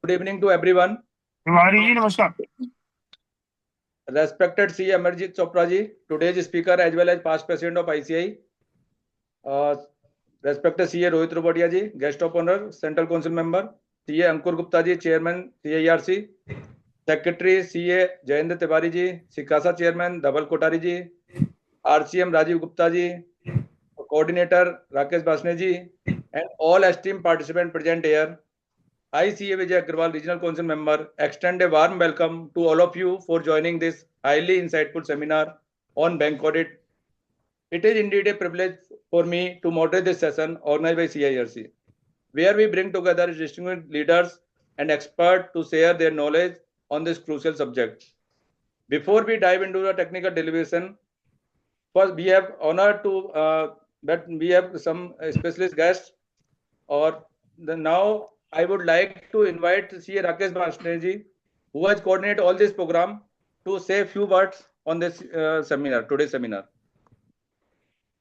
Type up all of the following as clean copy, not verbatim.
Good evening to everyone. Tiwari ji नमस्कार। Respected CA Amarjit Chopra ji, today's speaker as well as past president of ICI. Respected CA Rohit Robotia ji, guest of honor, Central Council member. CA Ankur Gupta ji, chairman CIRC. Secretary CA Jayendra Tiwari ji, Sikasa chairman Dhaval Kotari ji. RCM Rajiv Gupta ji, coordinator Rakesh Basne ji, and all esteemed participants present here. I, CA Vijay Agarwal, Regional Council Member, extend a warm welcome to all of you for joining this highly insightful seminar on bank audit. It is indeed a privilege for me to moderate this session organized by CIRC, where we bring together distinguished leaders and experts to share their knowledge on this crucial subject. Before we dive into the technical derivation, first we have honor to that we have some specialist guests, or now I would like to invite CA Rakesh Basne ji, who has coordinated all this program, to say a few words on this seminar, today's seminar.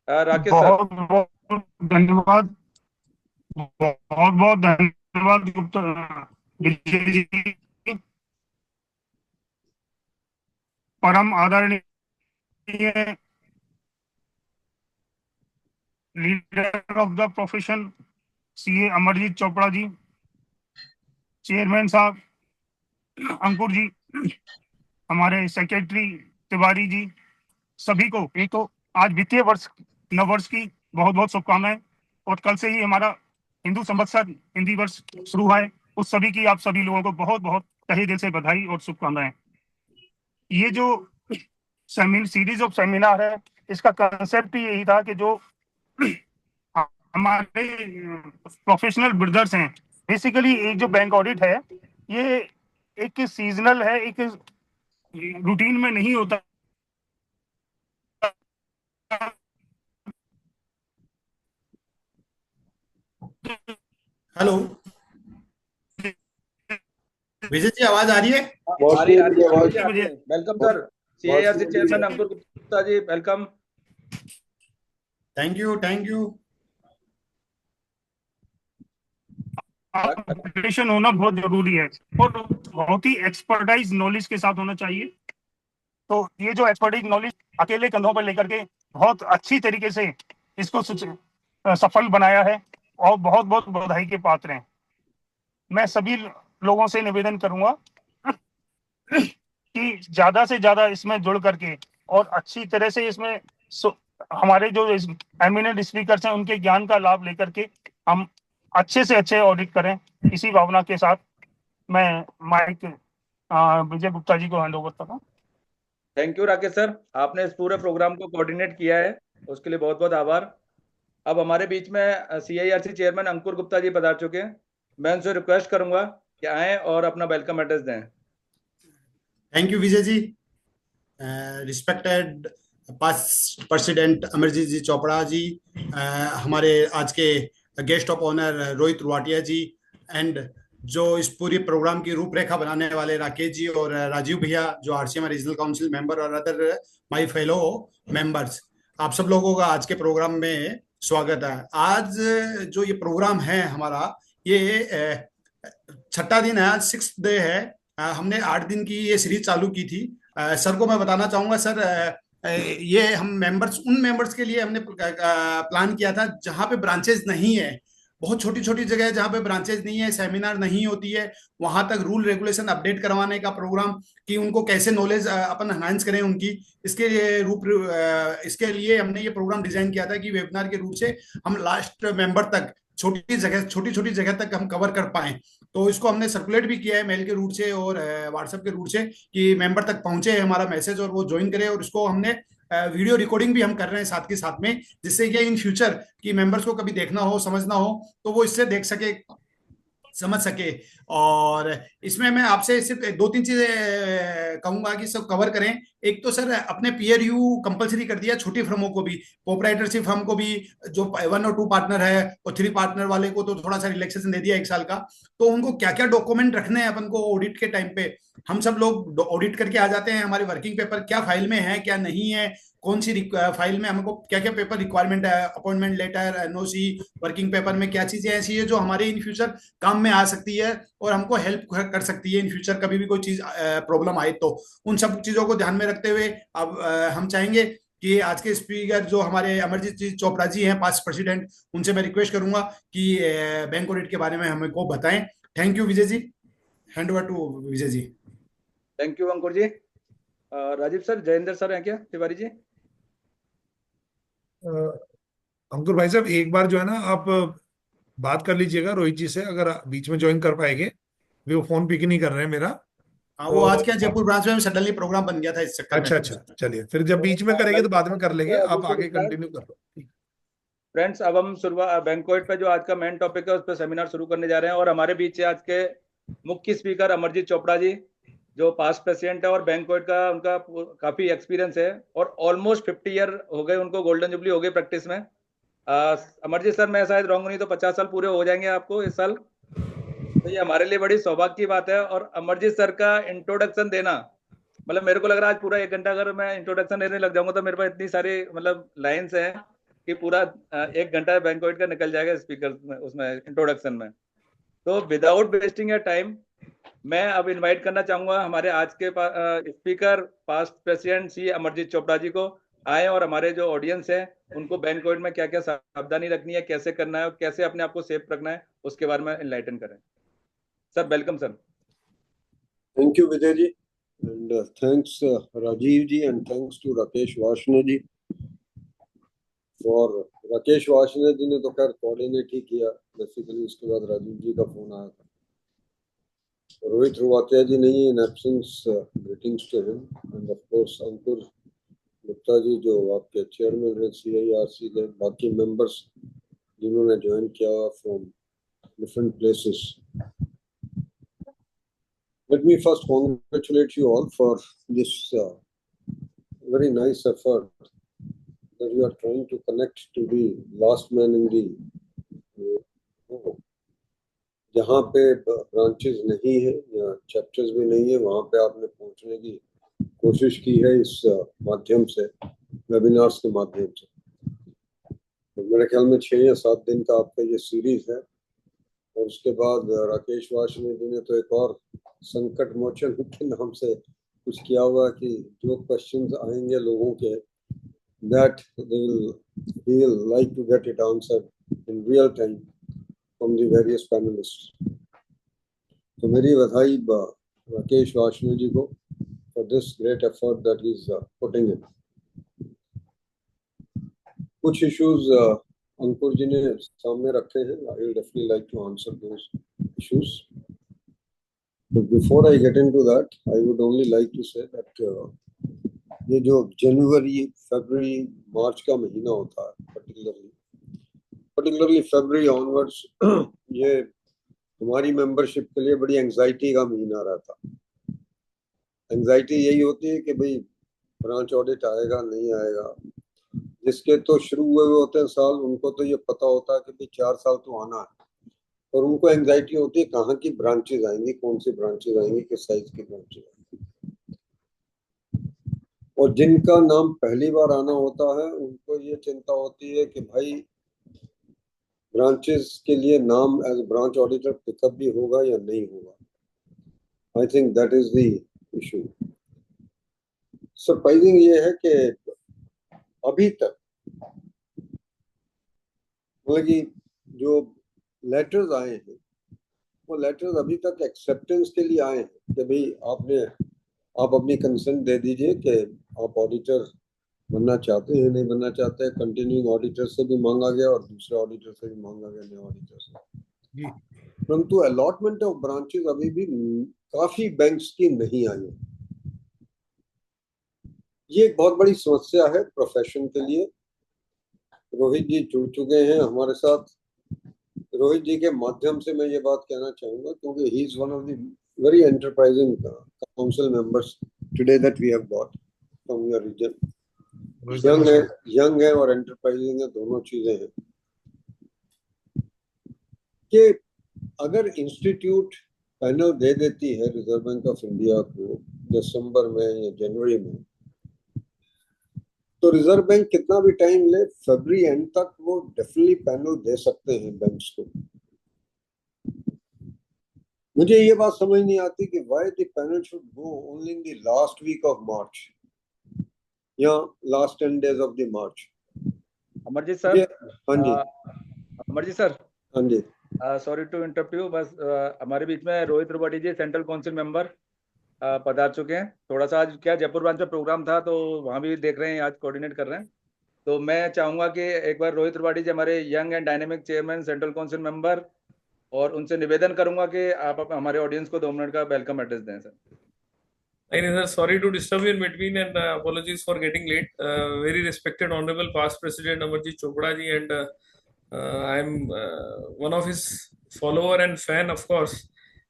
Rakesh sir. बहुत बहुत धन्यवाद, बहुत बहुत धन्यवाद गुप्ता विजय जी, परम आदरणीय leader of the profession CA Amarjeet Chopra ji, chairman साहब अंकुर जी, हमारे सेक्रेटरी तिवारी जी, सभी को एक तो आज वित्तीय वर्ष नववर्ष की बहुत बहुत शुभकामनाएं। और कल से ही हमारा हिंदू संवत्सर हिंदी वर्ष शुरू हुआ है, उस सभी की आप सभी लोगों को बहुत बहुत तहे दिल से बधाई और शुभकामनाएं। ये जो सीरीज ऑफ सेमिनार है, इसका कंसेप्ट यही था कि जो हमारे प्रोफेशनल ब्रदर्स हैं, बेसिकली एक जो बैंक ऑडिट है ये एक सीजनल है, एक रूटीन में नहीं होता। हेलो विजय जी, आवाज आ रही है? Welcome sir, CIRC chairman Ankur Gupta ji, welcome. Thank you, thank you. Operation होना बहुत जरूरी है और बहुत ही एक्सपर्टाइज नॉलेज के साथ होना चाहिए। तो ये जो एक्सपर्टाइज नॉलेज अकेले कंधों पर लेकर के बहुत अच्छी तरीके से इसको सफल बनाया है और बहुत बहुत बधाई के पात्र हैं। मैं सभी लोगों से निवेदन करूंगा कि ज्यादा से ज्यादा इसमें जुड़ करके और अच्छी तरह से इसमें हमारे जो एमिनेंट स्पीकर्स हैं उनके ज्ञान का लाभ लेकर के हम अच्छे से अच्छे ऑडिट करें। इसी भावना के साथ मैं माइक विजय गुप्ता जी को हैंड ओवर करता हूँ। थैंक यू राकेश सर, आपने इस पूरे प्रोग्राम को कोऑर्डिनेट किया है, उसके लिए बहुत बहुत आभार। अब हमारे बीच में CIRC चेयरमैन अंकुर गुप्ता जी पधार चुके हैं। मैं उनसे रिक्वेस्ट करूंगा कि आए और अपना वेलकम एड्रेस दें। Thank you Vijay ji. Respected past president Amarjeet ji Chopra ji, हमारे आज के guest of honour Rohit Ruwatia ji, and जो इस पूरी प्रोग्राम की रूपरेखा बनाने वाले राकेश जी और राजीव भैया जो RCM रीजनल काउंसिल मेंबर और अदर माय फेलो मेंबर्स, आप सब लोगों का आज के प्रोग्राम में स्वागत है। आज जो ये प्रोग्राम है हमारा, ये छठा दिन है, आज 6th डे है। हमने 8 दिन की ये सीरीज चालू की थी। सर को मैं बताना चाहूंगा, सर ये हम मेंबर्स, उन मेंबर्स के लिए हमने प्लान किया था जहां पे ब्रांचेस नहीं है, बहुत छोटी छोटी जगह जहां पे ब्रांचेस नहीं है, सेमिनार नहीं होती है, वहां तक रूल रेगुलेशन अपडेट करवाने का प्रोग्राम, कि उनको कैसे नॉलेज अपन एनहांस करें उनकी। इसके लिए हमने ये प्रोग्राम डिजाइन किया था कि वेबिनार के रूप से हम लास्ट मेंबर तक छोटी छोटी जगह तक हम कवर कर पाए। तो इसको हमने सर्कुलेट भी किया है मेल के रूट से और व्हाट्सएप के रूट से कि मेंबर तक पहुंचे हमारा मैसेज और वो ज्वाइन करें। और इसको हमने वीडियो रिकॉर्डिंग भी हम कर रहे हैं साथ के साथ में, जिससे कि इन फ्यूचर की मेंबर्स को कभी देखना हो, समझना हो, तो वो इससे देख सके, समझ सके। और इसमें मैं आपसे सिर्फ 2-3 चीजें कहूंगा कि सब कवर करें। एक तो सर अपने PRU कंपलसरी कर दिया छोटी फर्मों को भी, प्रोप्राइटरशिप फर्म को भी, जो 1 और 2 पार्टनर है और 3 पार्टनर वाले को तो थोड़ा सा रिलैक्सेशन दे दिया 1 साल का। तो उनको क्या क्या डॉक्यूमेंट रखने हैं अपन को ऑडिट के टाइम पे, हम सब लोग ऑडिट करके आ जाते हैं, हमारे वर्किंग पेपर क्या फाइल में है क्या नहीं है, कौन सी फाइल में हमको क्या क्या पेपर रिक्वायरमेंट है, appointment letter, NOC, working paper में क्या चीजें ऐसी है जो हमारे इन फ्यूचर काम में आ सकती है और हमको हेल्प कर सकती है इन फ्यूचर, कभी भी कोई चीज प्रॉब्लम आए तो। उन सब चीजों को ध्यान में रखते हुए अब हम चाहेंगे कि आज के स्पीकर जो हमारे अमरजीत जी चोपड़ा जी हैं, पास्ट प्रेसिडेंट, उनसे मैं रिक्वेस्ट करूंगा कि बैंक ऑडिट के बारे में हमें को बताएं। Thank you Vijay ji, hand over to Vijay ji. Thank you Ankur ji. Rajeev sir, Jayendra sir हैं क्या, तिवारी जी? अंकुर भाई साहब, एक बार जो है ना आप बात कर लीजिएगा रोहित जी से, अगर बीच में ज्वाइन कर पाएंगे। वो फोन पिक नहीं कर रहे हैं मेरा। हाँ, वो आज क्या जयपुर ब्रांच में सडनली प्रोग्राम बन गया था इस चक्कर में। अच्छा, चलिए फिर जब बीच में करेंगे तो बाद में कर लेंगे, आप आगे कंटिन्यू कर लो। फ्रेंड्स, अब हम शुरुआत बैंक्वेट पे जो आज का मेन टॉपिक है उस पर सेमिनार शुरू करने जा रहे हैं, और हमारे बीच है आज के मुख्य स्पीकर अमरजीत चोपड़ा जी, जो पास्ट प्रेसिडेंट है और बैंक्वेट का उनका काफी एक्सपीरियंस है, और ऑलमोस्ट 50 ईयर हो गए उनको, गोल्डन जुबली हो गई प्रैक्टिस में। अमरजीत सर, मैं शायद रॉन्ग नहीं तो 50 साल पूरे हो जाएंगे आपको इस साल, तो ये हमारे लिए बड़ी सौभाग्य की बात है। और अमरजीत सर का इंट्रोडक्शन देना, मतलब मेरे को लग रहा है आज पूरा 1 घंटा अगर मैं इंट्रोडक्शन देने लग जाऊंगा तो मेरे पास इतनी सारी मतलब लाइंस हैं कि पूरा 1 घंटा बैंक्वेट का निकल जाएगा स्पीकर में, उसमें इंट्रोडक्शन में। तो विदाउट वेस्टिंग योर टाइम, मैं अब इनवाइट करना चाहूंगा हमारे आज के स्पीकर पास्ट प्रेसिडेंट सी अमरजीत चोपड़ा जी को आए, और हमारे जो ऑडियंस है उनको बैंक्वेट में क्या क्या सावधानी रखनी है, कैसे करना है और कैसे अपने आप को सेफ रखना है, उसके बारे में एनलाइटन करें। Sir, welcome sir. Thank you, Vijay ji, and thanks Rajiv ji, and thanks to Rakesh Vashne ji. और राकेश वाशने जी ने तो खैर कोऑर्डिनेट ही किया बेसिकली, उसके बाद राजीव जी का फोन आया था। रोहित रुवातिया जी नहीं, in absence greetings to him, and of course Ankur Gupta ji जो आपके चेयरमैन है CIRC के, बाकी मेंबर्स जिन्होंने ज्वाइन किया from different places. Let me first congratulate you all for this very nice effort that you are trying to connect to the last man in the जहाँ पे branches नहीं है या चैप्टर्स भी नहीं है, वहाँ पे आपने पहुँचने की कोशिश की है इस माध्यम से, वेबिनार्स के माध्यम से। तो मेरे ख्याल में 6 या 7 दिन का आपका ये सीरीज है, और उसके बाद राकेश वाशने जी ने तो एक और संकट मोचन के नाम से कुछ किया हुआ कि जो क्वेश्चंस आएंगे लोगों के, that he will like to get it answered in real time from the various panelists. तो मेरी बधाई राकेश वाशने जी को for this great effort that he is putting in. कुछ issues अंकुर जी ने सामने रखे हैं. I will definitely like to answer those issues. But before I get into that, I would only like to say that ये जो जनवरी, फरवरी, मार्च का महीना होता है, पर्टिकुलरली फरवरी ऑनवर्ड्स, ये हमारी मेंबरशिप के लिए बड़ी एंजाइटी का महीना रहता। एंजाइटी यही होती है कि भाई ब्रांच ऑडिट आएगा नहीं आएगा। जिसके तो शुरू हुए होते हैं साल, उनको तो ये पता होता है कि भाई 4 साल तो आना है, और उनको एंजाइटी होती है कहाँ की ब्रांचेज आएंगी, कौन सी ब्रांचेज आएंगी, किस साइज की ब्रांचेज आएंगी। और जिनका नाम पहली बार आना होता है उनको ये चिंता होती है कि भाई ब्रांचेस के लिए नाम एज ब्रांच ऑडिटर पिकअप भी होगा या नहीं होगा। I think that is the issue. Surprising ये है कि अभी तक मतलब कि जो लेटर्स आए हैं वो लेटर्स अभी तक एक्सेप्टेंस के लिए आए हैं कि भाई आप अपनी कंसेंट दे दीजिए कि आप ऑडिटर बनना चाहते हैं, नहीं बनना चाहते हैं। कंटिन्यूइंग ऑडिटर से भी मांगा गया और दूसरे ऑडिटर से भी मांगा गया, नए ऑडिटर से। परंतु अलॉटमेंट ऑफ ब्रांचेस अभी भी काफी बैंक्स की नहीं आई है। ये एक बहुत बड़ी समस्या है प्रोफेशन के लिए। रोहित जी जुड़ चुके हैं हमारे साथ। रोहित जी के माध्यम से मैं ये बात कहना चाहूंगा, क्योंकि he is one of the very enterprising council members today that we have got. from your region. Rohit young है और एंटरप्राइजिंग है, दोनों चीजें हैं कि अगर इंस्टीट्यूट पैनल दे देती है रिजर्व बैंक ऑफ इंडिया को दिसंबर में या जनवरी में, तो रिजर्व बैंक कितना भी टाइम ले, फरवरी एंड तक वो डेफिनेटली पैनल दे सकते हैं बैंक्स को। मुझे ये बात समझ नहीं आती कि why the panel should go only in the last week of March या last 10 days of the March. Amarjeet sir, हाँ जी, अमरजीत सर, हाँ जी, सॉरी टू इंटरप्ट यू, बस हमारे बीच में Rohit Tripathi ji central council member पधार चुके हैं। थोड़ा सा आज क्या जयपुर ब्रांच में प्रोग्राम था तो वहाँ भी देख रहे हैं, आज कोऑर्डिनेट कर रहे हैं। तो मैं चाहूंगा कि एक बार रोहित त्रिपाठी जी हमारे young and dynamic chairman central council member, और उनसे निवेदन करूंगा कि आप हमारे ऑडियंस को 2 मिनट का वेलकम एड्रेस दें sir. Sir, sorry to disturb you in between and apologies for getting late. Very respected Honorable Past President Amarjit Chopra ji, and I'm one of his follower and fan, of course.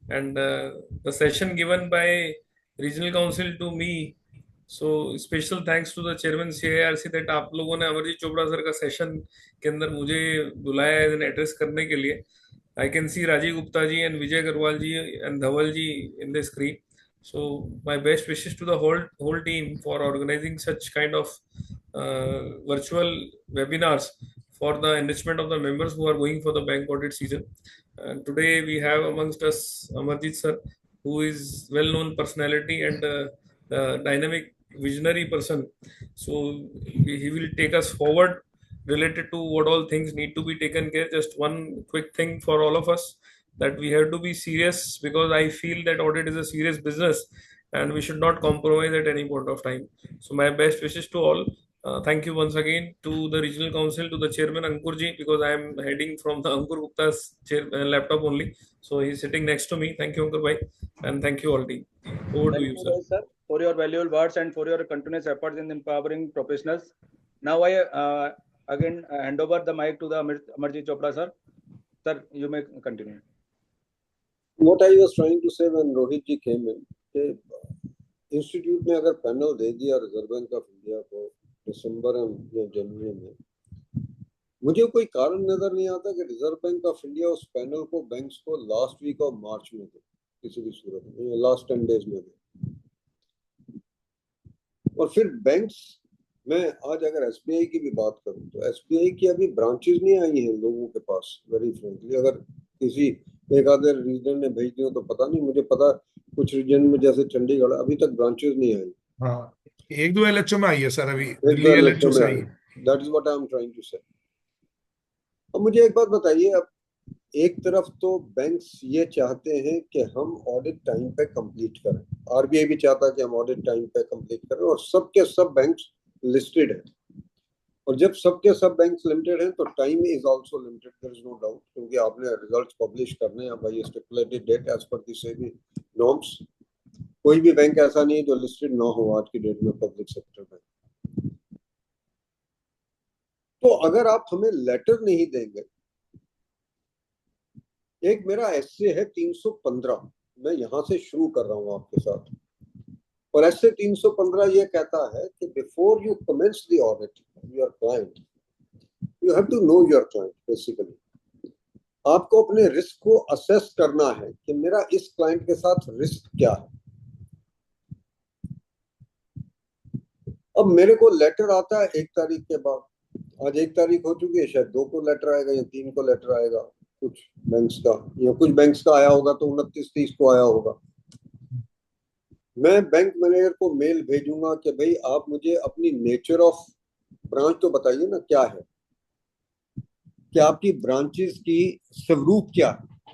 And the session given by Regional Council to me, so special thanks to the Chairman CIRC that आप लोगों ने Amarjeet Chopra sir का session के अंदर मुझे बुलाया है address करने के लिए। I can see Rajiv Gupta ji and Vijay Garwal ji and Dhaval ji in the screen. So my best wishes to the whole team for organizing such kind of virtual webinars for the enrichment of the members who are going for the bank audit season. And today we have amongst us Amarjit sir, who is well-known personality and the dynamic visionary person. So he will take us forward related to what all things need to be taken care. Just one quick thing for all of us, that we have to be serious, because I feel that audit is a serious business and we should not compromise at any point of time. So my best wishes to all. Thank you once again to the Regional Council, to the Chairman Ankur ji, because I am heading from the Ankur Gupta's laptop only. So he is sitting next to me. Thank you, Ankur bhai, and thank you all team. Over to you, sir. Sir, for your valuable words and for your continuous efforts in empowering professionals. Now I again hand over the mic to the Amarjit Chopra sir. Sir, you may continue. What I was trying to say when Rohit ji came in, कि institute ने अगर panel दे दिया reserve Bank of India को दिसंबर या जनवरी में, मुझे कोई कारण नजर नहीं आता कि रिजर्व बैंक ऑफ इंडिया उस पैनल को बैंक्स को लास्ट वीक ऑफ मार्च में दे, किसी भी सूरत में लास्ट 10 days में दे। और फिर बैंक्स में आज अगर एसबीआई की भी बात करूं तो एसबीआई की अभी ब्रांचेस नहीं आई हैं लोगों के पास। वेरी फ्रेंकली, अगर किसी एक आधे रीजन ने भेज दिया तो पता नहीं, मुझे पता कुछ रीजन में जैसे चंडीगढ़ अभी तक ब्रांचेस नहीं आई। हाँ, 1-2 एलएचओ में आई है सर, अभी दिल्ली एलएचओ से आई है। That is what I am trying to say. अब मुझे एक बात बताइए, अब एक तरफ तो बैंक्स ये चाहते हैं कि हम ऑडिट टाइम पे कंप्लीट करें, आरबीआई भी चाहता है कि हम ऑडिट टाइम पे कंप्लीट करें, और सबके सब बैंक्स लिस्टेड है, और जब सबके सब बैंक्स लिमिटेड हैं तो time is also limited, there is no doubt, क्योंकि आपने रिजल्ट्स पब्लिश करने हैं by stipulated date as per the SEBI norms. कोई भी बैंक ऐसा नहीं है जो लिस्टेड ना हो आज की डेट में पब्लिक सेक्टर में। तो अगर आप हमें लेटर नहीं देंगे, एक मेरा एसए है 315, मैं यहां से शुरू कर रहा हूं आपके साथ, और एसए 315 ये कहता है कि before you commence the audit your client, you have to know your client. Basically आपको अपने रिस्क को असेस करना है कि मेरा इस क्लाइंट के साथ रिस्क क्या है। अब मेरे को लेटर आता है 1 तारीख के बाद, आज 1 तारीख हो चुकी है, शायद 2 को लेटर आएगा या 3 को लेटर आएगा कुछ बैंक्स का, या कुछ बैंक्स का आया होगा तो 29-30 को आया होगा। मैं बैंक मैनेजर को मेल भेजूंगा कि भाई आप मुझे अपनी नेचर ऑफ ब्रांच तो बताइए ना, क्या है कि आपकी ब्रांचेस की स्वरूप क्या है।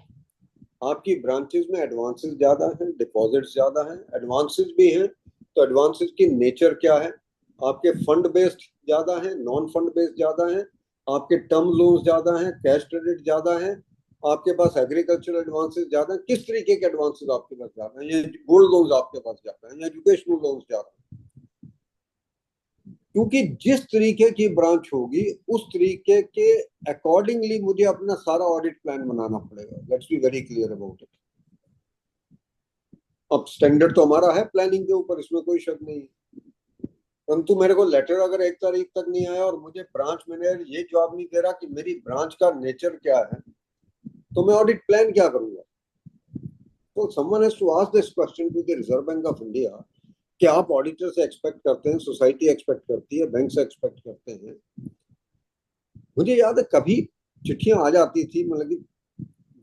आपकी ब्रांचेस में एडवांसेस ज्यादा हैं, डिपॉजिट्स ज्यादा हैं, एडवांसेस भी हैं तो एडवांसेस की नेचर क्या है, आपके फंड बेस्ड ज्यादा है, नॉन फंड बेस्ड ज्यादा है, आपके टर्म लोन्स ज्यादा हैं, कैश क्रेडिट ज्यादा है, आपके पास एग्रीकल्चरल एडवांसेस ज्यादा हैं, किस तरीके के एडवांसेस आपके पास ज्यादा हैं, या गोल्ड लोन्स आपके पास ज्यादा हैं, या एजुकेशनल लोन्स ज्यादा हैं। क्योंकि जिस तरीके की ब्रांच होगी उस तरीके के अकॉर्डिंगली मुझे अपना सारा ऑडिट प्लान बनाना पड़ेगा। Let's be very clear about it. अब स्टैंडर्ड तो हमारा है प्लानिंग के ऊपर, इसमें कोई शक नहीं है, परंतु मेरे को लेटर अगर 1 तारीख तक नहीं आया और मुझे ब्रांच मैनेजर ये जवाब नहीं दे रहा कि मेरी ब्रांच का नेचर क्या है, तो मैं ऑडिट प्लान क्या करूंगा? तो someone has to ask this question to the Reserve Bank of India कि आप ऑडिटर से एक्सपेक्ट करते हैं, सोसाइटी एक्सपेक्ट करती है, बैंक से एक्सपेक्ट करते हैं। मुझे याद है कभी चिट्ठियां आ जाती थी, मतलब कि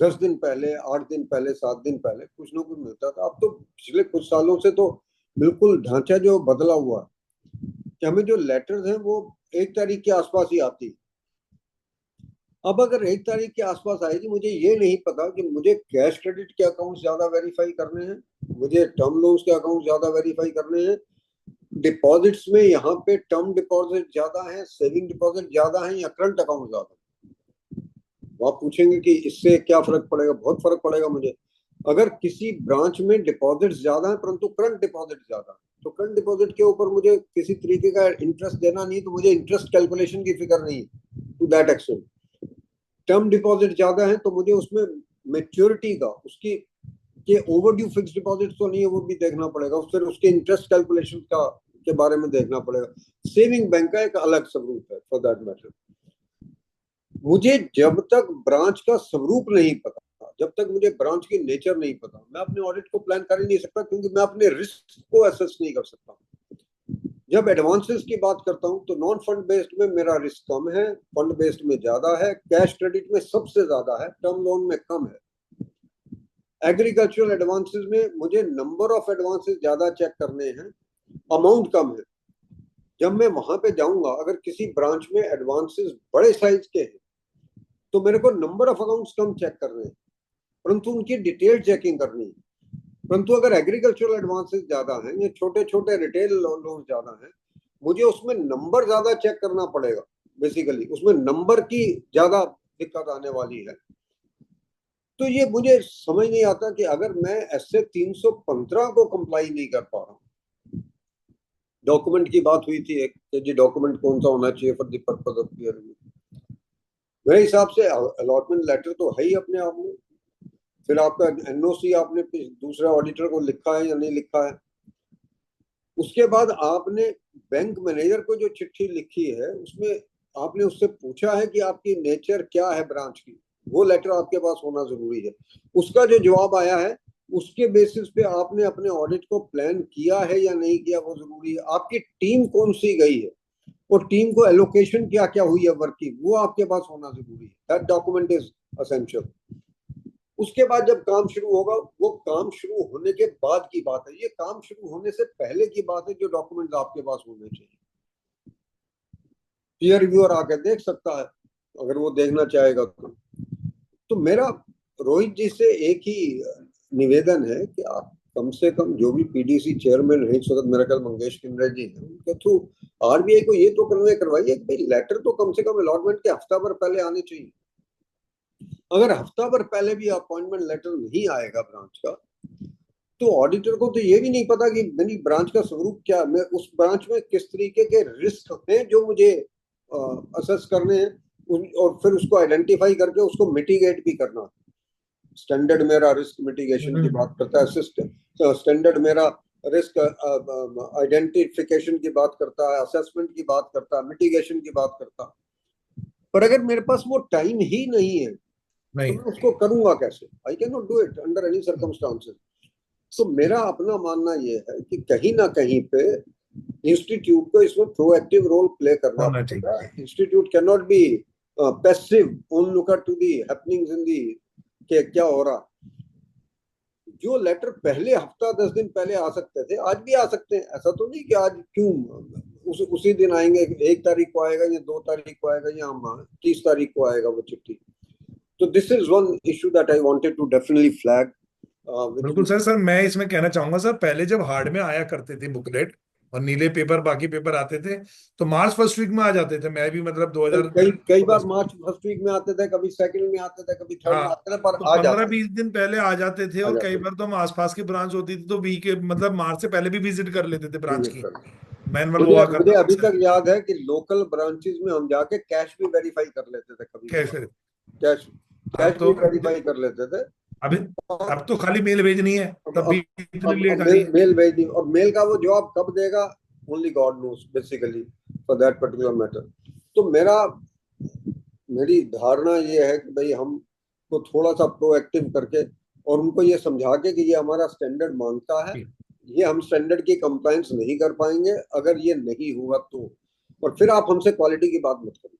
10 दिन पहले, 8 दिन पहले, 7 दिन पहले कुछ ना कुछ मिलता था। अब तो पिछले कुछ सालों से तो बिल्कुल ढांचा जो बदला हुआ कि हमें जो लेटर्स हैं वो 1 तारीख के आसपास ही आती। अब अगर 1 तारीख के आसपास आएगी, मुझे ये नहीं पता कि मुझे कैश क्रेडिट के अकाउंट ज्यादा वेरीफाई करने हैं, मुझे टर्म लोन्स के अकाउंट ज्यादा वेरीफाई करने हैं, डिपॉजिट्स में यहाँ पे टर्म डिपॉजिट ज्यादा है, सेविंग डिपॉजिट ज्यादा है या करंट अकाउंट ज्यादा है। वो आप पूछेंगे कि इससे क्या फर्क पड़ेगा? बहुत फर्क पड़ेगा मुझे। अगर किसी ब्रांच में डिपॉजिट ज्यादा है परंतु करंट डिपॉजिट ज्यादा है, तो करंट डिपॉजिट के ऊपर मुझे किसी तरीके का इंटरेस्ट देना नहीं, तो मुझे इंटरेस्ट कैलकुलेशन की फिक्र नहीं to that extent. Term deposit ज्यादा है तो मुझे उसमें मैच्योरिटी का, उसकी के ओवरड्यू फिक्स डिपॉजिट तो नहीं है, वो भी देखना पड़ेगा, फिर उसके इंटरेस्ट कैलकुलेशन का के बारे में देखना पड़ेगा। सेविंग बैंक का एक अलग स्वरूप है फॉर दैट मैटर। मुझे जब तक ब्रांच का स्वरूप नहीं पता, जब तक मुझे ब्रांच की नेचर नहीं पता, मैं अपने ऑडिट को प्लान कर ही नहीं सकता, क्योंकि मैं अपने रिस्क को असेस नहीं कर सकता। जब एडवांसेस की बात करता हूं तो नॉन फंड बेस्ड में मेरा रिस्क कम है, फंड बेस्ड में ज्यादा है, कैश क्रेडिट में सबसे ज्यादा है, टर्म लोन में कम है। एग्रीकल्चरल एडवांसेस में मुझे नंबर ऑफ एडवांसेस ज्यादा चेक करने हैं, अमाउंट कम है। जब मैं वहां पे जाऊंगा, अगर किसी ब्रांच में एडवांसेस बड़े साइज के हैं तो मेरे को नंबर ऑफ अकाउंट्स कम चेक करने हैं, परंतु उनकी डिटेल चेकिंग करनी है। परंतु अगर एग्रीकल्चरल एडवांसेस ज्यादा हैं या छोटे छोटे रिटेल लोन ज्यादा हैं, मुझे उसमें नंबर ज्यादा चेक करना पड़ेगा। बेसिकली उसमें नंबर की ज्यादा दिक्कत आने वाली है। तो ये मुझे समझ नहीं आता कि अगर मैं ऐसे 315 को कंप्लाई नहीं कर पा रहा हूँ। डॉक्यूमेंट की बात हुई थी एक कि जी डॉक्यूमेंट कौन सा होना चाहिए for the purpose of peer review. मेरे हिसाब से अलॉटमेंट लेटर तो है ही अपने आप में, फिर आपका एनओसी आपने दूसरे ऑडिटर को लिखा है या नहीं लिखा है, उसके बाद आपने बैंक मैनेजर को जो चिट्ठी लिखी है उसमें आपने उससे पूछा है कि आपकी नेचर क्या है ब्रांच की, वो लेटर आपके पास होना जरूरी है। उसका जो जवाब आया है उसके बेसिस पे आपने अपने ऑडिट को प्लान किया है या नहीं किया वो जरूरी है। आपकी टीम कौन सी गई है और टीम को एलोकेशन क्या क्या हुई है वर्क की, वो आपके पास होना जरूरी है। That document is essential. उसके बाद जब काम शुरू होगा, वो काम शुरू होने के बाद की बात है, ये काम शुरू होने से पहले की बात है जो डॉक्यूमेंट्स आपके पास होने चाहिए। पीयर रिव्यूअर आके देख सकता है अगर वो देखना चाहेगा तो मेरा रोहित जी से एक ही निवेदन है कि आप कम से कम जो भी पीडीसी चेयरमैन है इस वक्त मेरा ख्याल मंगेश किमरे जी हैं, उनके थ्रू आरबीआई को ये तो कन्वे करवाइए कि भाई लेटर तो कम से कम अलॉटमेंट के हफ्ता भर पहले आने चाहिए। अगर हफ्ता भर पहले भी अपॉइंटमेंट लेटर नहीं आएगा ब्रांच का, तो ऑडिटर को तो ये भी नहीं पता कि मेरी ब्रांच का स्वरूप क्या है, मैं उस ब्रांच में किस तरीके के रिस्क हैं जो मुझे असेस करने हैं, और फिर उसको आइडेंटिफाई करके उसको मिटिगेट भी करना। स्टैंडर्ड मेरा रिस्क मिटिगेशन की बात करता है, स्टैंडर्ड मेरा रिस्क आइडेंटिफिकेशन की बात करता है, असेसमेंट की बात करता है, मिटिगेशन की बात करता है। पर अगर मेरे पास वो टाइम ही नहीं है तो मैं उसको करूंगा कैसे? I can not do it under any circumstances. तो मेरा अपना मानना ये है कि कहीं ना कहीं पे इंस्टीट्यूट को इसमें प्रोएक्टिव रोल प्ले करना पड़ेगा। Institute can not be passive on look to the happenings in the कि क्या हो रहा। जो लेटर पहले हफ्ता 10 दिन पहले आ सकते थे आज भी आ सकते हैं। ऐसा तो नहीं कि आज क्यों उसी दिन आएंगे, 1 तारीख को आएगा या 2 तारीख को आएगा या 30 तारीख को आएगा वो चिट्ठी। तो this is one issue that I wanted to definitely flag. बिल्कुल सर मैं इसमें कहना चाहूंगा सर, पहले जब हार्ड में आया करते थे बुकलेट और नीले पेपर बाकी पेपर आते थे तो मार्च फर्स्ट वीक में आ जाते थे। मैं भी मतलब 2000 कई बार मार्च फर्स्ट वीक में आते थे, कभी सेकंड में आते थे, कभी थर्ड में आते थे, पर तो आ 15-20 दिन पहले आ जाते थे। और कई बार तो हम आसपास की ब्रांच होती थी तो वीक मतलब मार्च से पहले भी विजिट कर लेते थे ब्रांच की। मैनुअल हुआ करता मुझे अभी तक याद है कि लोकल ब्रांचेस में हम जाके कैश भी वेरीफाई कर लेते थे, कभी कैश भी वेरीफाई कर लेते थे। अब तो खाली मेल भेजनी है, तब भी इतनी लेट आ रही है। मेल भेजनी, और मेल का वो जवाब कब देगा only God knows basically for that particular matter. तो मेरी धारणा ये है कि भाई हम को थोड़ा सा प्रोएक्टिव करके और उनको ये समझा के कि ये हमारा स्टैंडर्ड मांगता है, ये हम स्टैंडर्ड की कंप्लायंस नहीं कर पाएंगे अगर ये नहीं हुआ तो, और फिर आप हमसे क्वालिटी की बात मत करिए।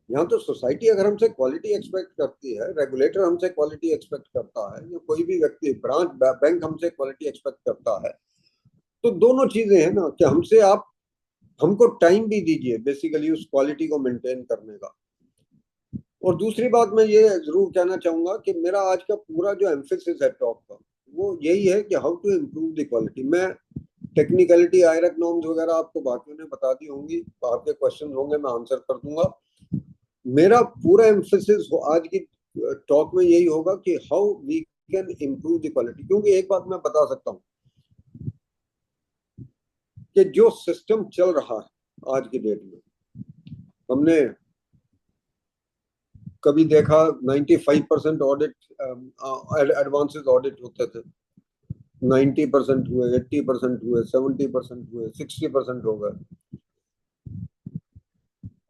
यहाँ तो सोसाइटी अगर हमसे क्वालिटी एक्सपेक्ट करती है, रेगुलेटर हमसे क्वालिटी एक्सपेक्ट करता है, या कोई भी व्यक्ति ब्रांच बैंक हमसे क्वालिटी एक्सपेक्ट करता है, तो दोनों चीजें हैं ना कि हमसे आप हमको टाइम भी दीजिए बेसिकली उस क्वालिटी को मेंटेन करने का। और दूसरी बात मैं ये जरूर कहना चाहूंगा कि मेरा आज का पूरा जो एम्फेसिस है टॉक का वो यही है कि how to improve the quality. मैं टेक्निकलिटी आयरक नॉर्म्स वगैरह आपको बाकियों ने बता दी होंगी, आपके क्वेश्चन होंगे मैं आंसर कर दूंगा। मेरा पूरा एम्फेसिस आज की टॉक में यही होगा कि how we can improve the quality. क्योंकि एक बात मैं बता सकता हूँ कि जो सिस्टम चल रहा है आज की डेट में, हमने कभी देखा 95% ऑडिट एडवांसेस ऑडिट होते थे, 90% हुए, 80% हुए, 70% हुए, 60% हो गए।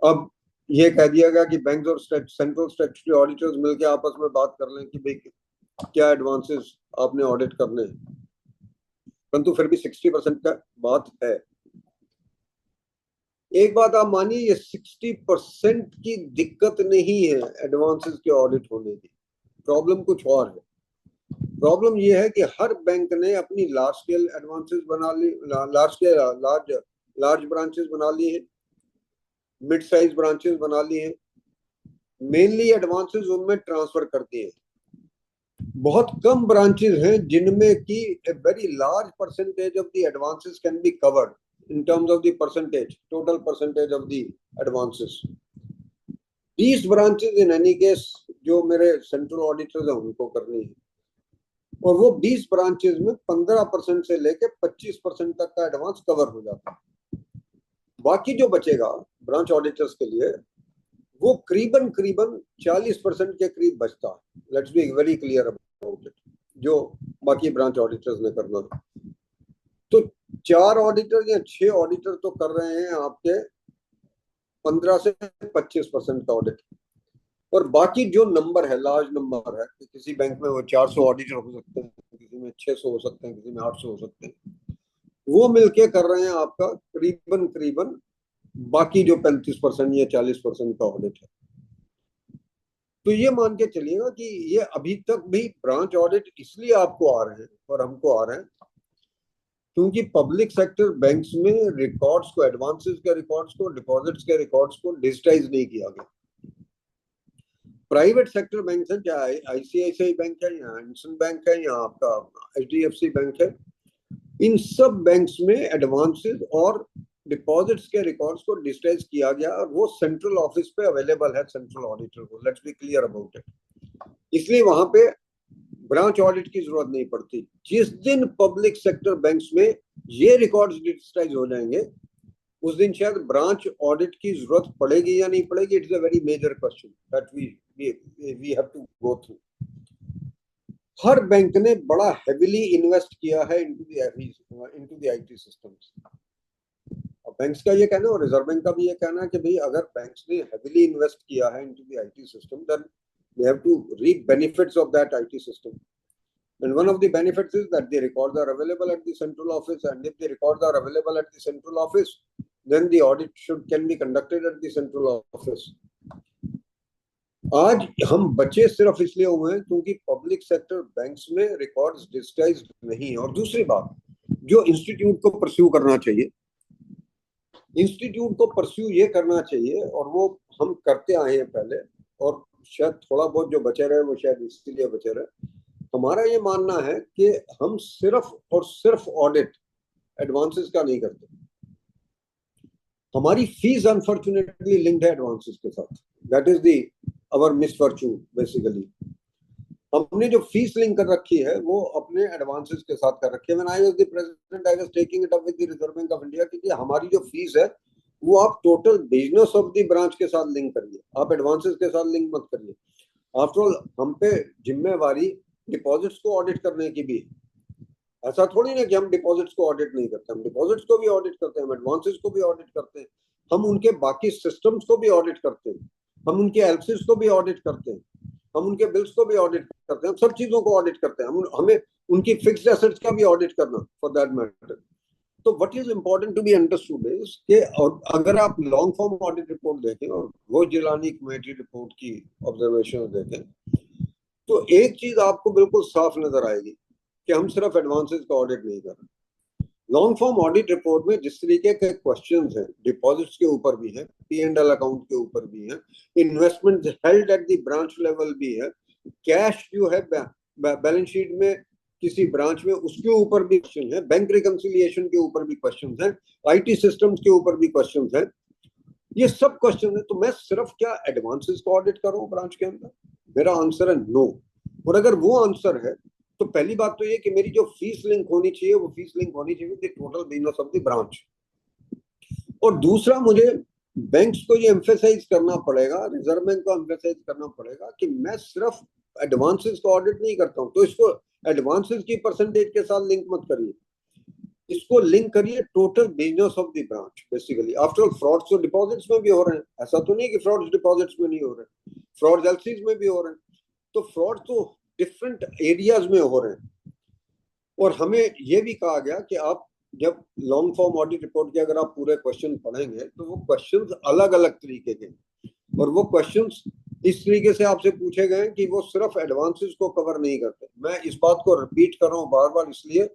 अब ये कह दिया गया कि बैंक और सेंट्रल स्टैट्यूटरी ऑडिटर्स मिलकर आपस में बात कर लें कि भाई क्या एडवांसेस आपने ऑडिट करने हैं, परंतु फिर भी 60% का बात है। एक बात आप मानिए, ये 60% की दिक्कत नहीं है एडवांसेस के ऑडिट होने की, प्रॉब्लम कुछ और है। प्रॉब्लम ये है कि हर बैंक ने अपनी लार्ज स्केल एडवांसेस बना ली, लार्ज ब्रांचेस बना ली है, मिड साइज ब्रांचेस बना ली है, मेनली एडवांसेस उनमें ट्रांसफर करती है। बहुत कम ब्रांचेस हैं जिनमें की a very large percentage of the advances can be covered in terms of the percentage, total percentage of the advances. 20 branches in any case जो मेरे सेंट्रल ऑडिटर्स हैं उनको करनी है, और वो 20 ब्रांचेस में 15% से लेके 25% तक का एडवांस कवर हो जाता है। बाकी जो बचेगा ब्रांच ऑडिटर्स के लिए वो करीबन 40% के करीब बचता है। Let's be very clear about it, जो बाकी ब्रांच ऑडिटर्स ने करना था। तो 4 ऑडिटर या 6 ऑडिटर तो कर रहे हैं आपके 15 से 25% का ऑडिट, और बाकी जो नंबर है, लार्ज नंबर है, किसी बैंक में वो 400 ऑडिटर हो सकते हैं, किसी में 600 हो सकते हैं, किसी में 800 हो सकते हैं, वो मिलके कर रहे हैं आपका करीबन बाकी जो 35% या 40% का ऑडिट है। तो ये मान के चलिएगा कि ये अभी तक भी ब्रांच ऑडिट इसलिए आपको आ रहे हैं और हमको आ रहे हैं क्योंकि पब्लिक सेक्टर बैंक्स में रिकॉर्ड्स को, एडवांसेस के रिकॉर्ड्स को, डिपॉजिट्स के रिकॉर्ड्स को डिजिटाइज नहीं किया गया। प्राइवेट सेक्टर बैंक है, चाहे आईसीआईसीआई बैंक है या इंडसइंड बैंक है या आपका एचडीएफसी बैंक है, इन सब बैंक्स में एडवांसेस और डिपॉजिट्स के रिकॉर्ड्स को डिजिटाइज किया गया और वो सेंट्रल ऑफिस पे अवेलेबल है सेंट्रल ऑडिटर को। Let's be clear about it. इसलिए वहां पे ब्रांच ऑडिट की जरूरत नहीं पड़ती। जिस दिन पब्लिक सेक्टर बैंक्स में ये रिकॉर्ड्स डिजिटाइज हो जाएंगे उस दिन शायद ब्रांच ऑडिट की जरूरत पड़ेगी या नहीं पड़ेगी। It's a very major question that we have to go through. हर बैंक ने बड़ा हेविली इन्वेस्ट किया है इनटू द आईटी सिस्टम्स। और बैंक्स का ये कहना है और रिजर्व बैंक का भी ये कहना है कि भाई अगर बैंक्स ने हेविली इन्वेस्ट किया है into the IT system then they have to reap benefits of that IT system, and one of the benefits is that the records are available at the central office, and if the records are available at the central office then the audit can be conducted at the central office. आज हम बचे सिर्फ इसलिए हुए हैं क्योंकि public sector banks में records digitise नहीं है। और दूसरी बात जो इंस्टीट्यूट को परस्यू करना चाहिए, इंस्टीट्यूट को परस्यू ये करना चाहिए और वो हम करते आए हैं पहले, और शायद थोड़ा बहुत जो बचे रहे वो शायद इसलिए बचे रहे। हमारा ये मानना है कि हम सिर्फ और सिर्फ ऑडिट एडवांसेस का नहीं करते। हमारी फीस अनफॉर्चुनेटली लिंक्ड है एडवांसेस के साथ। That is the our misfortune basically. हमने जो फीस लिंक कर रखी है वो अपने एडवांसेस के साथ कर रखी है। When I was the president I was taking it up with the reserve Bank of India कि हमारी जो फीस है वो आप total business of the branch के साथ लिंक करिए, आप एडवांसेस के साथ लिंक मत करिए। आफ्टर ऑल हम पे जिम्मेवारी डिपॉजिट्स को ऑडिट करने की भी, ऐसा थोड़ी ना कि हम डिपॉजिट्स को ऑडिट नहीं करते, हम डिपॉजिट्स को भी ऑडिट करते हैं, हम एडवांसेस को भी ऑडिट करते हैं, हम उनके बाकी सिस्टम्स को भी ऑडिट करते हैं, हम उनके एलसीज को भी ऑडिट करते हैं, हम उनके बिल्स को भी ऑडिट करते हैं, हम सब चीजों को ऑडिट करते हैं, हमें उनकी फिक्स्ड एसेट्स का भी ऑडिट करना फॉर दैट मैटर। तो what is important to be understood is कि अगर आप लॉन्ग फॉर्म ऑडिट रिपोर्ट देखें और वो जिलानी कमेटी रिपोर्ट की ऑब्जर्वेशन देखें, तो एक चीज आपको बिल्कुल साफ नजर आएगी कि हम सिर्फ एडवांसेस का ऑडिट नहीं कर रहे। लॉन्ग फॉर्म ऑडिट रिपोर्ट में जिस तरीके के क्वेश्चंस हैं, डिपॉजिट्स के ऊपर भी है, P&L अकाउंट के ऊपर भी है, investment held at the branch level भी है, कैश जो है बैलेंस शीट में किसी ब्रांच में उसके ऊपर भी क्वेश्चन है, बैंक रिकंसिलिएशन के ऊपर भी क्वेश्चन है, IT सिस्टम्स के ऊपर भी क्वेश्चन है, ये सब क्वेश्चन है। तो मैं सिर्फ क्या एडवांसेस को ऑडिट कर रहा हूँ ब्रांच के अंदर? मेरा आंसर है नो। और अगर वो आंसर है तो पहली बात तो ये कि मेरी जो फीस लिंक होनी चाहिए वो फीस लिंक होनी चाहिए with total business of the branch. और दूसरा, मुझे बैंक्स को ये एम्फेसाइज करना पड़ेगा, रिजर्व बैंक को एम्फेसाइज करना पड़ेगा कि मैं सिर्फ एडवांसेस को ऑडिट नहीं करता हूँ। तो इसको एडवांसेस की परसेंटेज के साथ लिंक मत करिए, इसको लिंक करिए total business of the branch. Basically after all frauds तो डिपॉजिट्स में भी हो रहे हैं, ऐसा तो नहीं कि फ्रॉड्स डिपॉजिट्स में नहीं हो रहे, फ्रॉड्स एलसीज में भी हो रहे हैं। तो फ्रॉड तो डिफरेंट एरियाज में हो रहे हैं। और हमें यह भी कहा गया कि आप जब लॉन्ग फॉर्म ऑडिट रिपोर्ट के अगर आप पूरे क्वेश्चन पढ़ेंगे तो वो क्वेश्चंस अलग अलग तरीके के, और वो क्वेश्चंस इस तरीके से आपसे पूछे गए कि वो सिर्फ एडवांसेस को कवर नहीं करते। मैं इस बात को रिपीट कर रहा हूँ बार बार इसलिए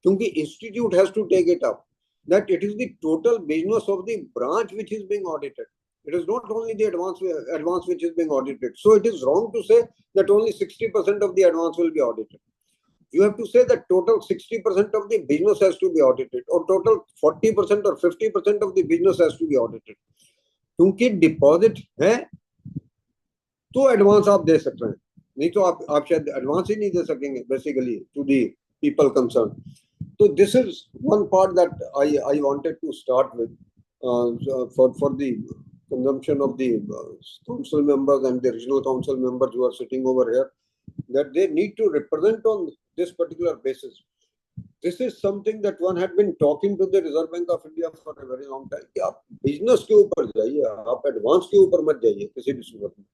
क्योंकि institute has to take it up that it is the total business of the branch which is being audited. It is not only the advance which is being audited. So it is wrong to say that only 60% of the advance will be audited. You have to say that total 60% of the business has to be audited, or total 40% or 50% of the business has to be audited. क्योंकि deposit है तो advance आप दे सकते हैं, नहीं तो आप शायद एडवांस ही नहीं दे सकेंगे basically to the people concern. तो this is one part that I wanted to start with for the consumption of the council members and the regional council members who are sitting over here, that they need to represent on this particular basis. This is something that one had been talking to the Reserve Bank of India for a very long time कि आप business के ऊपर जाइए, आप advance के ऊपर मत जाइए किसी भी सूरत में,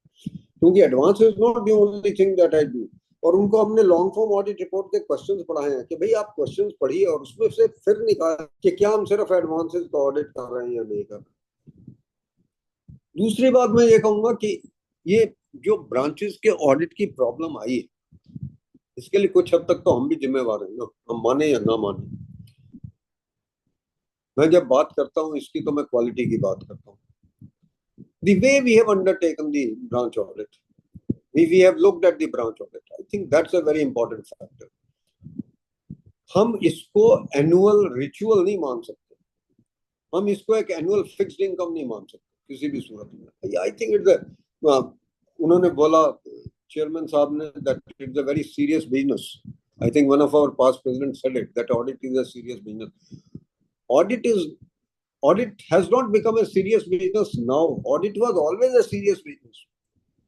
क्योंकि advance is not the only thing that I do. और उनको हमने लॉन्ग फॉर्म ऑडिट रिपोर्ट के क्वेश्चंस पढ़ाए हैं कि भाई आप क्वेश्चंस पढ़िए और उसमें से फिर निकाल कि क्या हम सिर्फ एडवांसेस का ऑडिट कर रहे हैं या नहीं कर रहे. दूसरी बात मैं ये कहूंगा कि ये जो ब्रांचेस के ऑडिट की प्रॉब्लम आई है, इसके लिए कुछ हद तक तो हम भी जिम्मेवार हैं ना, हम माने या ना माने. मैं जब बात करता हूं इसकी तो मैं क्वालिटी की बात करता हूं. The way we have undertaken the branch audit, we have looked at the branch audit. I think that's a very important factor. हम इसको एनुअल रिचुअल नहीं मान सकते, हम इसको एक एनुअल फिक्स्ड इनकम नहीं मान सकते किसी भी सूरत में. आई थिंक इट्स उन्होंने बोला चेयरमैन साहब ने that it's a very serious business. I think one of our past president said it that audit is a serious business. Audit has not become a serious business now. Audit was always a serious business.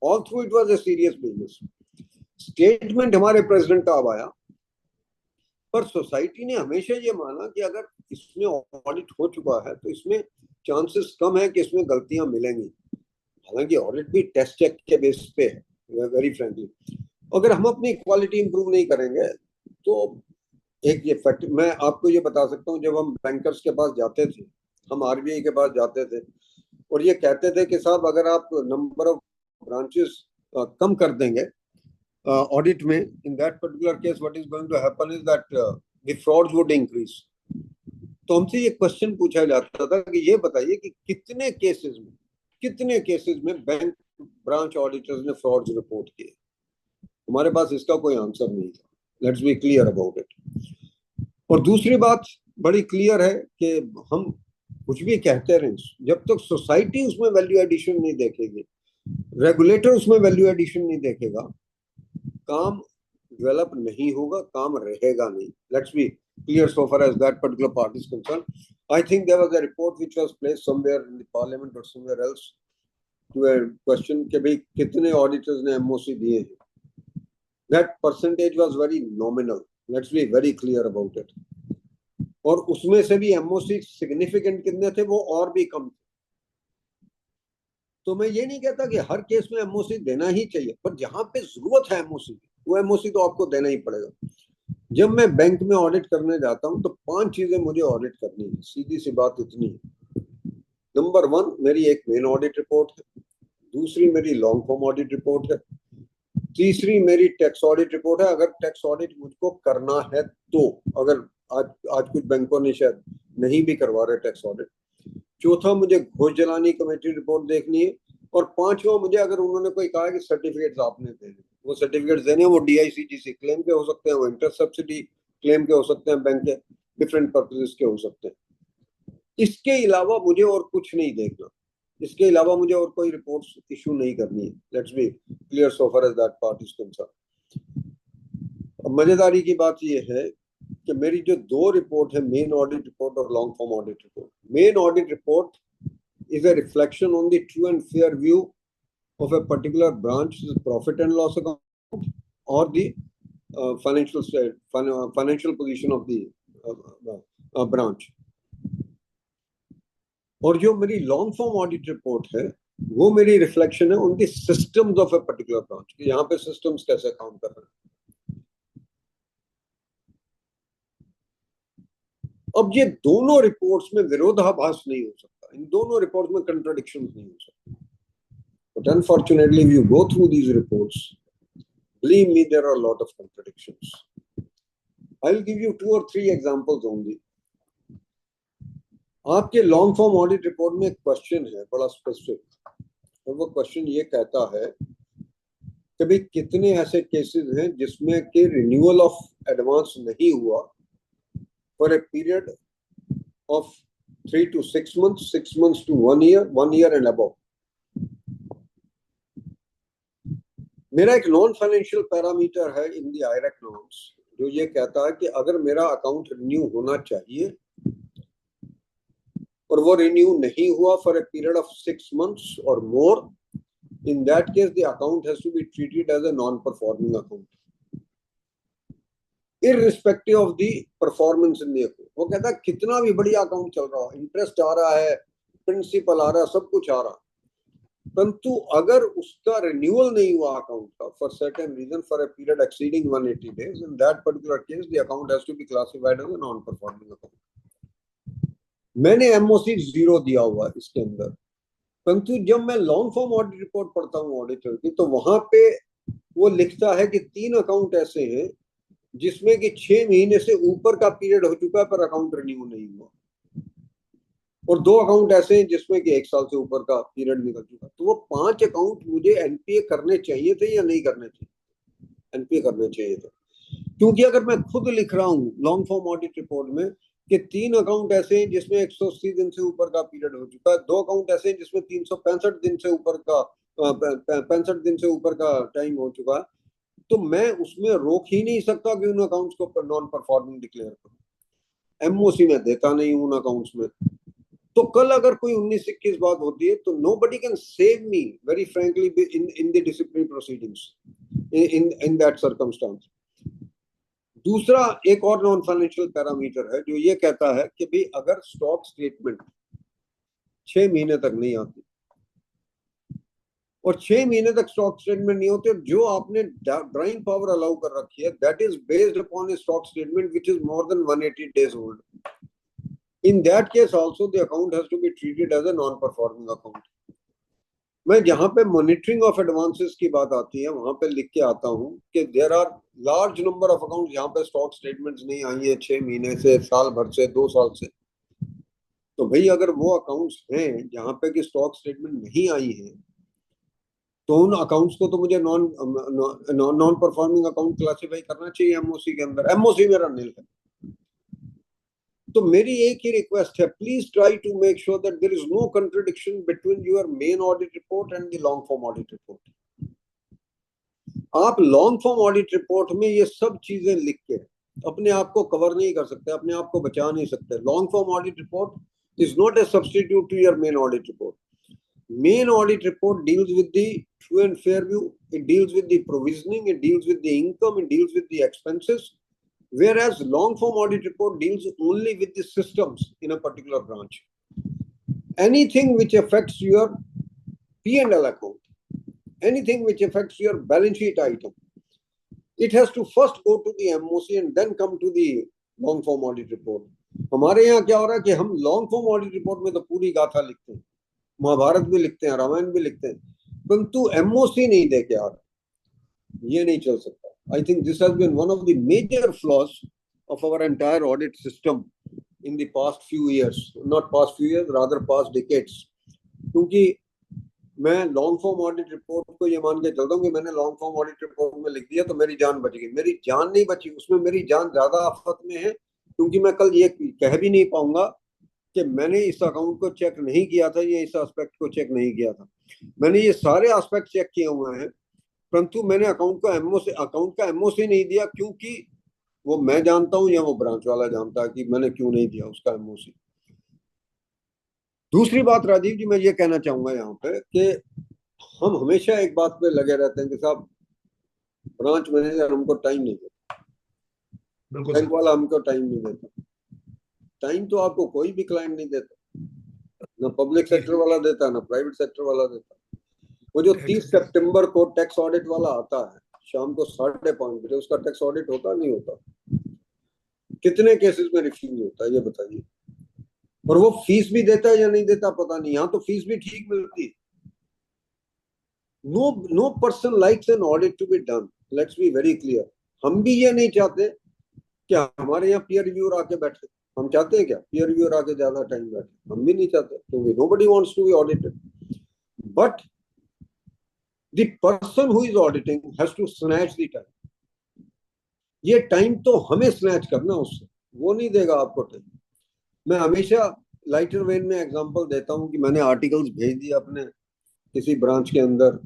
All through it was a serious business. Statement हमारे president का अब आया, पर society ने हमेशा ये माना कि अगर इसमें ऑडिट हो चुका है तो इसमें चांसेस कम है कि इसमें गलतियां मिलेंगी. हालांकि ऑडिट भी टेस्ट चेक के बेस पे है, वेरी फ्रेंकली. अगर हम अपनी क्वालिटी इंप्रूव नहीं करेंगे तो एक ये फैक्ट मैं आपको ये बता सकता हूँ. जब हम बैंकर्स के पास जाते थे, हम आरबीआई के पास जाते थे और ये कहते थे कि साहब अगर आप नंबर ऑफ ब्रांचेस कम कर देंगे ऑडिट में, in that particular case what is going to happen is that the frauds would increase. तो हमसे ये क्वेश्चन पूछा जाता था कि ये बताइए कि कितने केसेस में बैंक ब्रांच ऑडिटर्स ने फ्रॉड्स रिपोर्ट किए. हमारे पास इसका कोई आंसर नहीं था. Let's be clear about it. और दूसरी बात बड़ी क्लियर है कि हम कुछ भी कहते रहे, जब तक सोसाइटी उसमें वैल्यू एडिशन नहीं देखेगी, रेगुलेटर उसमें वैल्यू एडिशन नहीं देखेगा, काम डेवलप नहीं होगा, काम रहेगा नहीं. Let's be clear so far as that particular part is concerned. I think there was a report which was placed somewhere in the parliament or somewhere else to a question कि भाई कितने auditors ने MOC दिए हैं. That percentage was very nominal. Let's be very clear about it. और उसमें से भी एमओसी सिग्निफिकेंट कितने थे, वो और भी कम थे। तो मैं ये नहीं कहता कि हर केस में एमओसी देना ही चाहिए, पर जहां पे जरूरत है एमओसी की, वो एमओसी तो आपको देना ही पड़ेगा। जब मैं बैंक में ऑडिट करने जाता हूं तो 5 चीजें मुझे ऑडिट करनी है, सीधी सी बात इतनी है। नंबर 1 मेरी एक मेन ऑडिट रिपोर्ट है, दूसरी मेरी लॉन्ग फॉर्म ऑडिट रिपोर्ट है, तीसरी मेरी टैक्स ऑडिट रिपोर्ट है, अगर टैक्स ऑडिट मुझको करना है तो, अगर आज कुछ बैंकों ने शायद नहीं भी करवा रहे टैक्स ऑडिट। चौथा मुझे घोष जलानी कमेटी रिपोर्ट देखनी है, और पांचवा मुझे अगर उन्होंने कोई कहा कि सर्टिफिकेट्स आपने देने, वो सर्टिफिकेट्स देने, वो DICGC क्लेम के हो सकते हैं, वो इंटरेस्ट सब्सिडी क्लेम के हो सकते हैं, बैंक के डिफरेंट पर्पसेस के हो सकते हैं। इसके अलावा मुझे और कुछ नहीं देखना, इसके अलावा मुझे और कोई रिपोर्ट्स इशू नहीं करनी है। Let's be clear so far as that part is concern. अब मजेदारी की बात ये है कि मेरी जो 2 रिपोर्ट है, मेन ऑडिट रिपोर्ट और long form audit report, main audit report is a reflection on the true and fair view of a particular branch's profit and loss account or the financial position of the branch. और जो मेरी long form audit report है, वो मेरी reflection है on the systems of a particular branch, कि यहाँ पे सिस्टम्स कैसे काम कर रहे हैं। अब ये दोनों रिपोर्ट्स में विरोधाभास नहीं हो सकता, इन दोनों रिपोर्ट्स में कंट्राडिक्शन नहीं हो सकता। But unfortunately, if you go through these reports, believe me, there are a lot of contradictions. I'll give you 2 or 3 examples only. आपके लॉन्ग फॉर्म ऑडिट रिपोर्ट में एक क्वेश्चन है बड़ा स्पेसिफिक, और वो क्वेश्चन ये कहता है कि भाई कितने ऐसे केसेस हैं जिसमें कि रिन्यूअल ऑफ एडवांस नहीं हुआ for a period of 3 to 6 months, 6 months to 1 year, 1 year and above. मेरा एक नॉन फाइनेंशियल पैरामीटर है इन दी IRAC नॉर्म्स, जो ये कहता है कि अगर मेरा अकाउंट रिन्यू होना चाहिए और वो रिन्यू नहीं हुआ for a period of 6 months और more, in that case the account has to be treated as a non performing account irrespective of the performance in the account. वो कहता है कितना भी बढ़िया अकाउंट चल रहा हो, इंटरेस्ट आ रहा है, प्रिंसिपल आ रहा है, सब कुछ आ रहा, परंतु अगर उसका रिन्यूअल नहीं हुआ अकाउंट का for certain reason for a period exceeding 180 days, in that particular case the account has to be classified as a non performing account. मैंने MOC 0 दिया हुआ इसके अंदर, परंतु जब मैं लॉन्ग फॉर्म ऑडिट रिपोर्ट पढ़ता हूँ ऑडिटर की, तो वहां पे वो लिखता है कि 3 अकाउंट ऐसे हैं जिसमें कि 6 महीने से ऊपर का पीरियड हो चुका है पर अकाउंट रिन्यू नहीं हुआ, और 2 अकाउंट ऐसे हैं जिसमें कि 1 साल से ऊपर का पीरियड निकल चुका। तो वो 5 अकाउंट मुझे NPA करने चाहिए थे या नहीं करने चाहिए? NPA करने चाहिए थे, क्योंकि अगर मैं खुद लिख रहा हूँ लॉन्ग फॉर्म ऑडिट रिपोर्ट में कि 3 अकाउंट ऐसे हैं जिसमें 180 दिन से ऊपर का पीरियड हो चुका है, 2 अकाउंट ऐसे हैं जिसमें 365 दिन से ऊपर का 65 दिन से ऊपर का टाइम हो चुका है, तो मैं उसमें रोक ही नहीं सकता कि उन अकाउंट्स को नॉन परफॉर्मिंग डिक्लेयर करूं। MOC में देता नहीं उन अकाउंट्स में। तो कल अगर कोई 19-21 बात होती है तो nobody can save me very frankly in the disciplinary proceedings in that circumstance. दूसरा एक और नॉन फाइनेंशियल पैरामीटर है जो ये कहता है कि भाई अगर स्टॉक स्टेटमेंट 6 महीने तक नहीं आती, और 6 महीने तक स्टॉक स्टेटमेंट नहीं होते, जो आपने ड्राइंग पावर अलाउ कर रखी है that is based upon A stock statement which is more than 180 days old, in that case also the account has to be treated as a non performing account. मैं जहां पे monitoring of advances की बात आती है वहां पे लिख के आता हूं कि there are large number of accounts जहां पे स्टॉक स्टेटमेंट्स नहीं आई है 6 महीने से, साल भर से, 2 साल से। तो भाई अगर वो अकाउंट्स हैं जहां पे कि स्टॉक स्टेटमेंट नहीं आई है, तो उन अकाउंट्स को तो मुझे नॉन परफॉर्मिंग अकाउंट क्लासिफाई करना चाहिए MOC के अंदर। MOC मेरा नील है। तो मेरी एक ही रिक्वेस्ट है, please try to make sure that there is no contradiction between your main audit report and the long form audit report. आप लॉन्ग फॉर्म ऑडिट रिपोर्ट में ये सब चीजें लिख के अपने आप को कवर नहीं कर सकते, अपने आप को बचा नहीं सकते। Long form audit report is not a substitute to your main audit report. Main audit report deals with the true and fair view, it deals with the provisioning, it deals with the income, it deals with the expenses, whereas long form audit report deals only with the systems in a particular branch. Anything which affects your P&L account, anything which affects your balance sheet item, it has to first go to the MOC and then come to the long form audit report. हमारे यहाँ क्या हो रहा है कि हम long form audit report में तो पूरी गाथा लिखते हैं, महाभारत भी लिखते हैं, रामायण भी लिखते हैं, परंतु MOC नहीं दे के आ रहा, ये नहीं चल सकता. I think this has been one of the major flaws of our entire audit system in the past few years, not past few years, rather past decades. क्योंकि मैं लॉन्ग फॉर्म ऑडिट रिपोर्ट को ये मान के चलता हूँ कि मैंने लॉन्ग फॉर्म ऑडिट रिपोर्ट में लिख दिया तो मेरी जान बच गई. मेरी जान नहीं बची, उसमें मेरी जान ज्यादा आफत में है, क्योंकि मैं कल ये कह भी नहीं पाऊंगा कि मैंने इस अकाउंट को चेक नहीं किया था, ये इस एस्पेक्ट को चेक नहीं किया था. मैंने ये सारे एस्पेक्ट चेक किए हुए हैं, परंतु मैंने अकाउंट का एमओसी नहीं दिया, क्योंकि वो मैं जानता हूं या वो ब्रांच वाला जानता है कि मैंने क्यों नहीं दिया उसका एमओसी. दूसरी बात राजीव जी, मैं ये कहना चाहूंगा यहाँ पे कि हम हमेशा एक बात पे लगे रहते हैं कि साहब ब्रांच मैनेजर हमको टाइम नहीं देता, बैंक वाला हमको टाइम नहीं देता. टाइम तो आपको कोई भी क्लाइंट नहीं देता, ना पब्लिक सेक्टर वाला देता, ना प्राइवेट सेक्टर वाला देता. वो जो 30 सितंबर को टैक्स ऑडिट वाला आता है शाम को 5:30 बजे, उसका टैक्स ऑडिट होता नहीं होता? कितने केसेस में रिफ्यूज होता है ये बताइए? और वो फीस भी देता है या नहीं देता पता नहीं. यहाँ तो फीस भी ठीक मिलती. No person likes an audit to be done. Let's be very clear. हम भी ये नहीं चाहते कि हमारे यहाँ पीयर रिव्यूअर आके बैठे. हम चाहते हैं क्या पीयर रिव्यूअर आके ज्यादा टाइम बैठे? हम भी नहीं चाहते, क्योंकि nobody wants to be audited. But the person who is auditing has to snatch the time. ये टाइम तो हमें स्नैच करना उससे, वो नहीं देगा आपको टाइम. मैं हमेशा लाइटर वेन में एग्जांपल देता हूँ कि मैंने आर्टिकल्स भेज दिए अपने किसी ब्रांच के अंदर,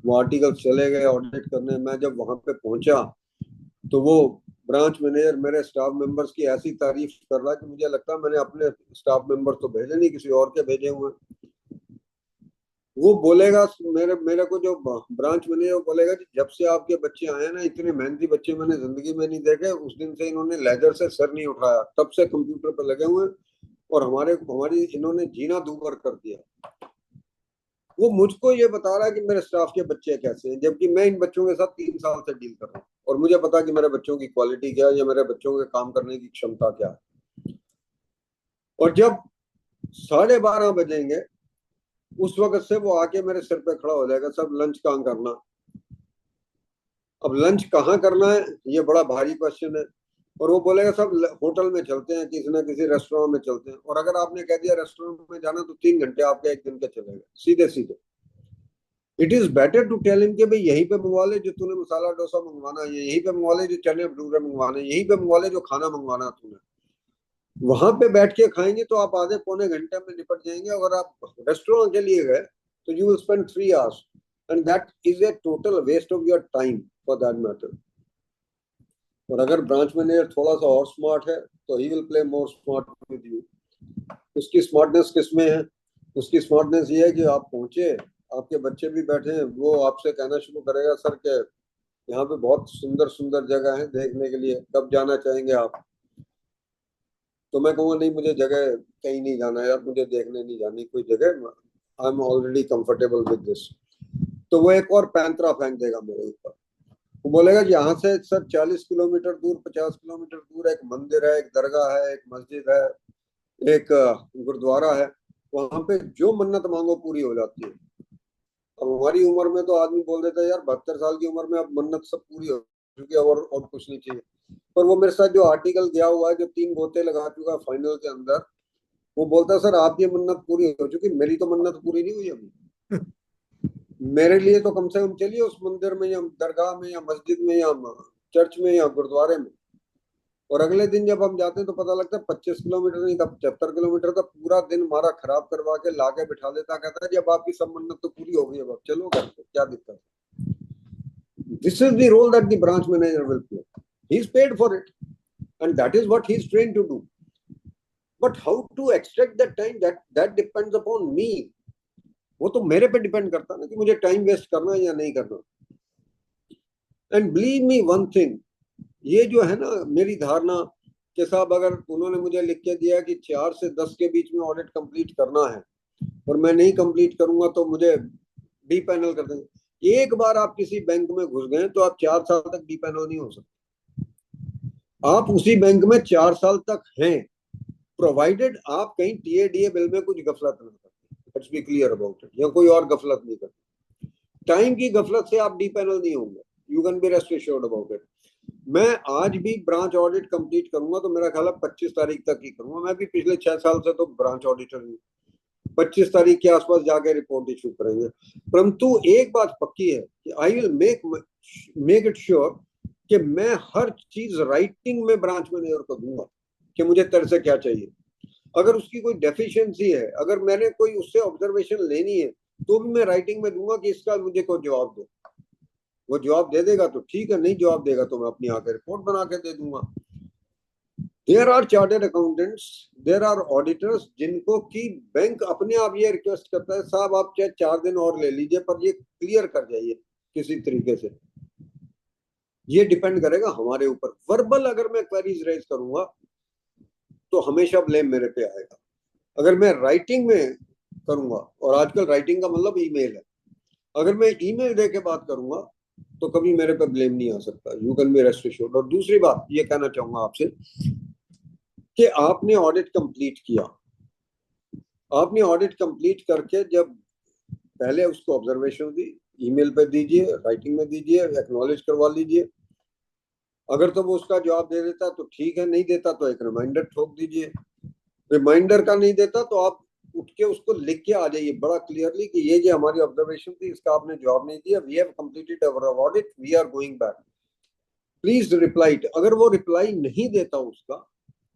वो आर्टिकल्स चले गए ऑडिट करने. मैं जब वहां पे पहुंचा तो वो ब्रांच मैनेजर मेरे स्टाफ मेंबर्स की ऐसी तारीफ कर रहा है कि मुझे लगता है मैंने अपने स्टाफ मेंबर तो भेजे नहीं, किसी और के भेजे हुए. वो बोलेगा मेरे को जो ब्रांच मैनेजर बोलेगा कि जब से आपके बच्चे आए ना, इतने मेहनती बच्चे मैंने जिंदगी में नहीं देखे. उस दिन से इन्होंने लेजर से सर नहीं उठाया, तब से कंप्यूटर पर लगे हुए और हमारी इन्होंने जीना दूभर कर दिया. वो मुझको ये बता रहा है कि मेरे स्टाफ के बच्चे कैसे हैं, जबकि मैं इन बच्चों के साथ 3 साल से डील कर रहा हूँ और मुझे पता कि मेरे बच्चों की क्वालिटी क्या है या मेरे बच्चों के काम करने की क्षमता क्या है. और जब 12:30 बजेंगे उस वक्त से वो आके मेरे सिर पे खड़ा हो जाएगा, सब लंच कहाँ करना. अब लंच कहाँ करना है ये बड़ा भारी क्वेश्चन है. और वो बोलेगा सब होटल में चलते हैं, किसी ना किसी रेस्टोरेंट में चलते हैं. और अगर आपने कह दिया रेस्टोरेंट में जाना तो 3 घंटे आपके एक दिन के चलेगा सीधे सीधे. It is better to tell him कि भाई यहीं पे मंगवा ले जो तूने मसाला डोसा मंगवाना है, यहीं पे मंगवा ले जो चने भटूरे मंगवाने, यहीं पे मंगवा ले जो खाना मंगवाना तूने. वहां पे बैठ के खाएंगे तो आप आधे पौने घंटे में निपट जाएंगे. अगर आप रेस्टोरेंट के लिए गए तो you will spend 3 hours and that is a total waste of your time for that matter. और अगर ब्रांच मैनेजर थोड़ा सा और स्मार्ट है तो he will play more smart with you. उसकी स्मार्टनेस किसमें है? उसकी स्मार्टनेस ये है कि आप पहुंचे, आपके बच्चे भी बैठे हैं, वो आपसे कहना शुरू करेगा सर के यहाँ पे बहुत सुंदर सुंदर जगह है देखने के लिए, कब जाना चाहेंगे आप? तो मैं कहूँगा नहीं मुझे जगह कहीं नहीं जाना यार, मुझे देखने नहीं जानी कोई जगह, I am already comfortable with this. तो वो एक और पैंतरा फेंक देगा मेरे ऊपर. वो बोलेगा कि यहाँ से सर 40 किलोमीटर दूर, 50 किलोमीटर दूर एक मंदिर है, एक दरगाह है, एक मस्जिद है, एक गुरुद्वारा है, वहां पे जो मन्नत मांगो पूरी हो जाती है. अब हमारी उम्र में तो आदमी बोल देता है यार 72 साल की उम्र में अब मन्नत सब पूरी हो चुकी है और कुछ नहीं चाहिए. पर वो मेरे साथ जो आर्टिकल गया हुआ है, जो 3 गोते लगा चुका है फाइनल के अंदर, वो बोलता है सर आपकी मन्नत पूरी हो चुकी, मेरी तो मन्नत पूरी नहीं हुई अभी. मेरे लिए तो कम से कम चलिए उस मंदिर में या दरगाह में या मस्जिद में या चर्च में या गुरुद्वारे में. और अगले दिन जब हम जाते हैं तो पता लगता है 25 किलोमीटर नहीं था, 75 किलोमीटर था. पूरा दिन हमारा खराब करवा के लाके बिठा देता, कहता है जब आपकी सब मन्नत तो पूरी हो गई है अब चलो घर पे, क्या दिक्कत है? This is the role that the branch manager will play. He is paid for it and that is what he is trained to do. But how to extract that time, that depends upon me. वो तो मेरे पे depend करता है ना कि मुझे time waste करना है या नहीं करना. And believe me one thing, ये जो है ना मेरी धारणा कि साहब अगर उन्होंने मुझे लिख के दिया कि 4 से 10 के बीच में ऑडिट कंप्लीट करना है और मैं नहीं कंप्लीट करूंगा तो मुझे डी पैनल कर देंगे। एक बार आप किसी बैंक में घुस गए तो आप 4 साल तक डी पैनल नहीं हो सकते। आप उसी बैंक में 4 साल तक हैं, प्रोवाइडेड आप कहीं टीएडीए बिल में कुछ गफलत ना करते, let's be clear about it, या कोई और गफलत नहीं करते। टाइम की गफलत से आप डी पैनल नहीं होंगे, you can be rest assured about it. मैं आज भी ब्रांच ऑडिट कंप्लीट करूंगा तो मेरा ख्याल है 25 तारीख तक ही करूंगा। मैं भी पिछले 6 साल से तो ब्रांच ऑडिटर हूँ, 25 तारीख के आसपास जाके रिपोर्ट इशू करेंगे। परंतु एक बात पक्की है कि I will make it sure कि मैं हर चीज राइटिंग में ब्रांच मैनेजर को दूंगा कि मुझे तेरे से क्या चाहिए। अगर उसकी कोई डेफिशिएंसी है, अगर मैंने कोई उससे ऑब्जर्वेशन लेनी है तो भी मैं राइटिंग में दूंगा कि इसका मुझे कोई जवाब दो। वो जवाब दे देगा तो ठीक है, नहीं जवाब देगा तो मैं अपनी आके रिपोर्ट बना के दे दूंगा। There are chartered accountants, there are auditors जिनको कि बैंक अपने आप ये रिक्वेस्ट करता है साहब आप चाहे 4 दिन और ले लीजिए पर ये क्लियर कर जाइए किसी तरीके से। ये डिपेंड करेगा हमारे ऊपर। वर्बल अगर मैं क्वेरीज रेज करूंगा तो हमेशा ब्लेम मेरे पे आएगा। अगर मैं राइटिंग में करूंगा, और आजकल राइटिंग का मतलब ईमेल है, अगर मैं ईमेल दे के बात करूंगा तो कभी मेरे पे ब्लेम नहीं आ सकता, you can be rest assured. और दूसरी बात ये कहना चाहूंगा आपसे कि आपने ऑडिट कंप्लीट किया, आपने ऑडिट कंप्लीट करके जब पहले उसको ऑब्जर्वेशन दी, ईमेल पे दीजिए, राइटिंग में दीजिए, एक्नॉलेज करवा लीजिए। अगर तो वो उसका जवाब दे देता तो ठीक है, नहीं देता तो एक रिमाइंडर ठोक दीजिए। रिमाइंडर का नहीं देता तो आप उठ के उसको लिख के आ जाइए बड़ा क्लियरली कि ये जो हमारी ऑब्जर्वेशन थी इसका आपने जवाब नहीं दिया, we have completed our audit, we are going back, please reply. अगर वो रिप्लाई नहीं देता उसका,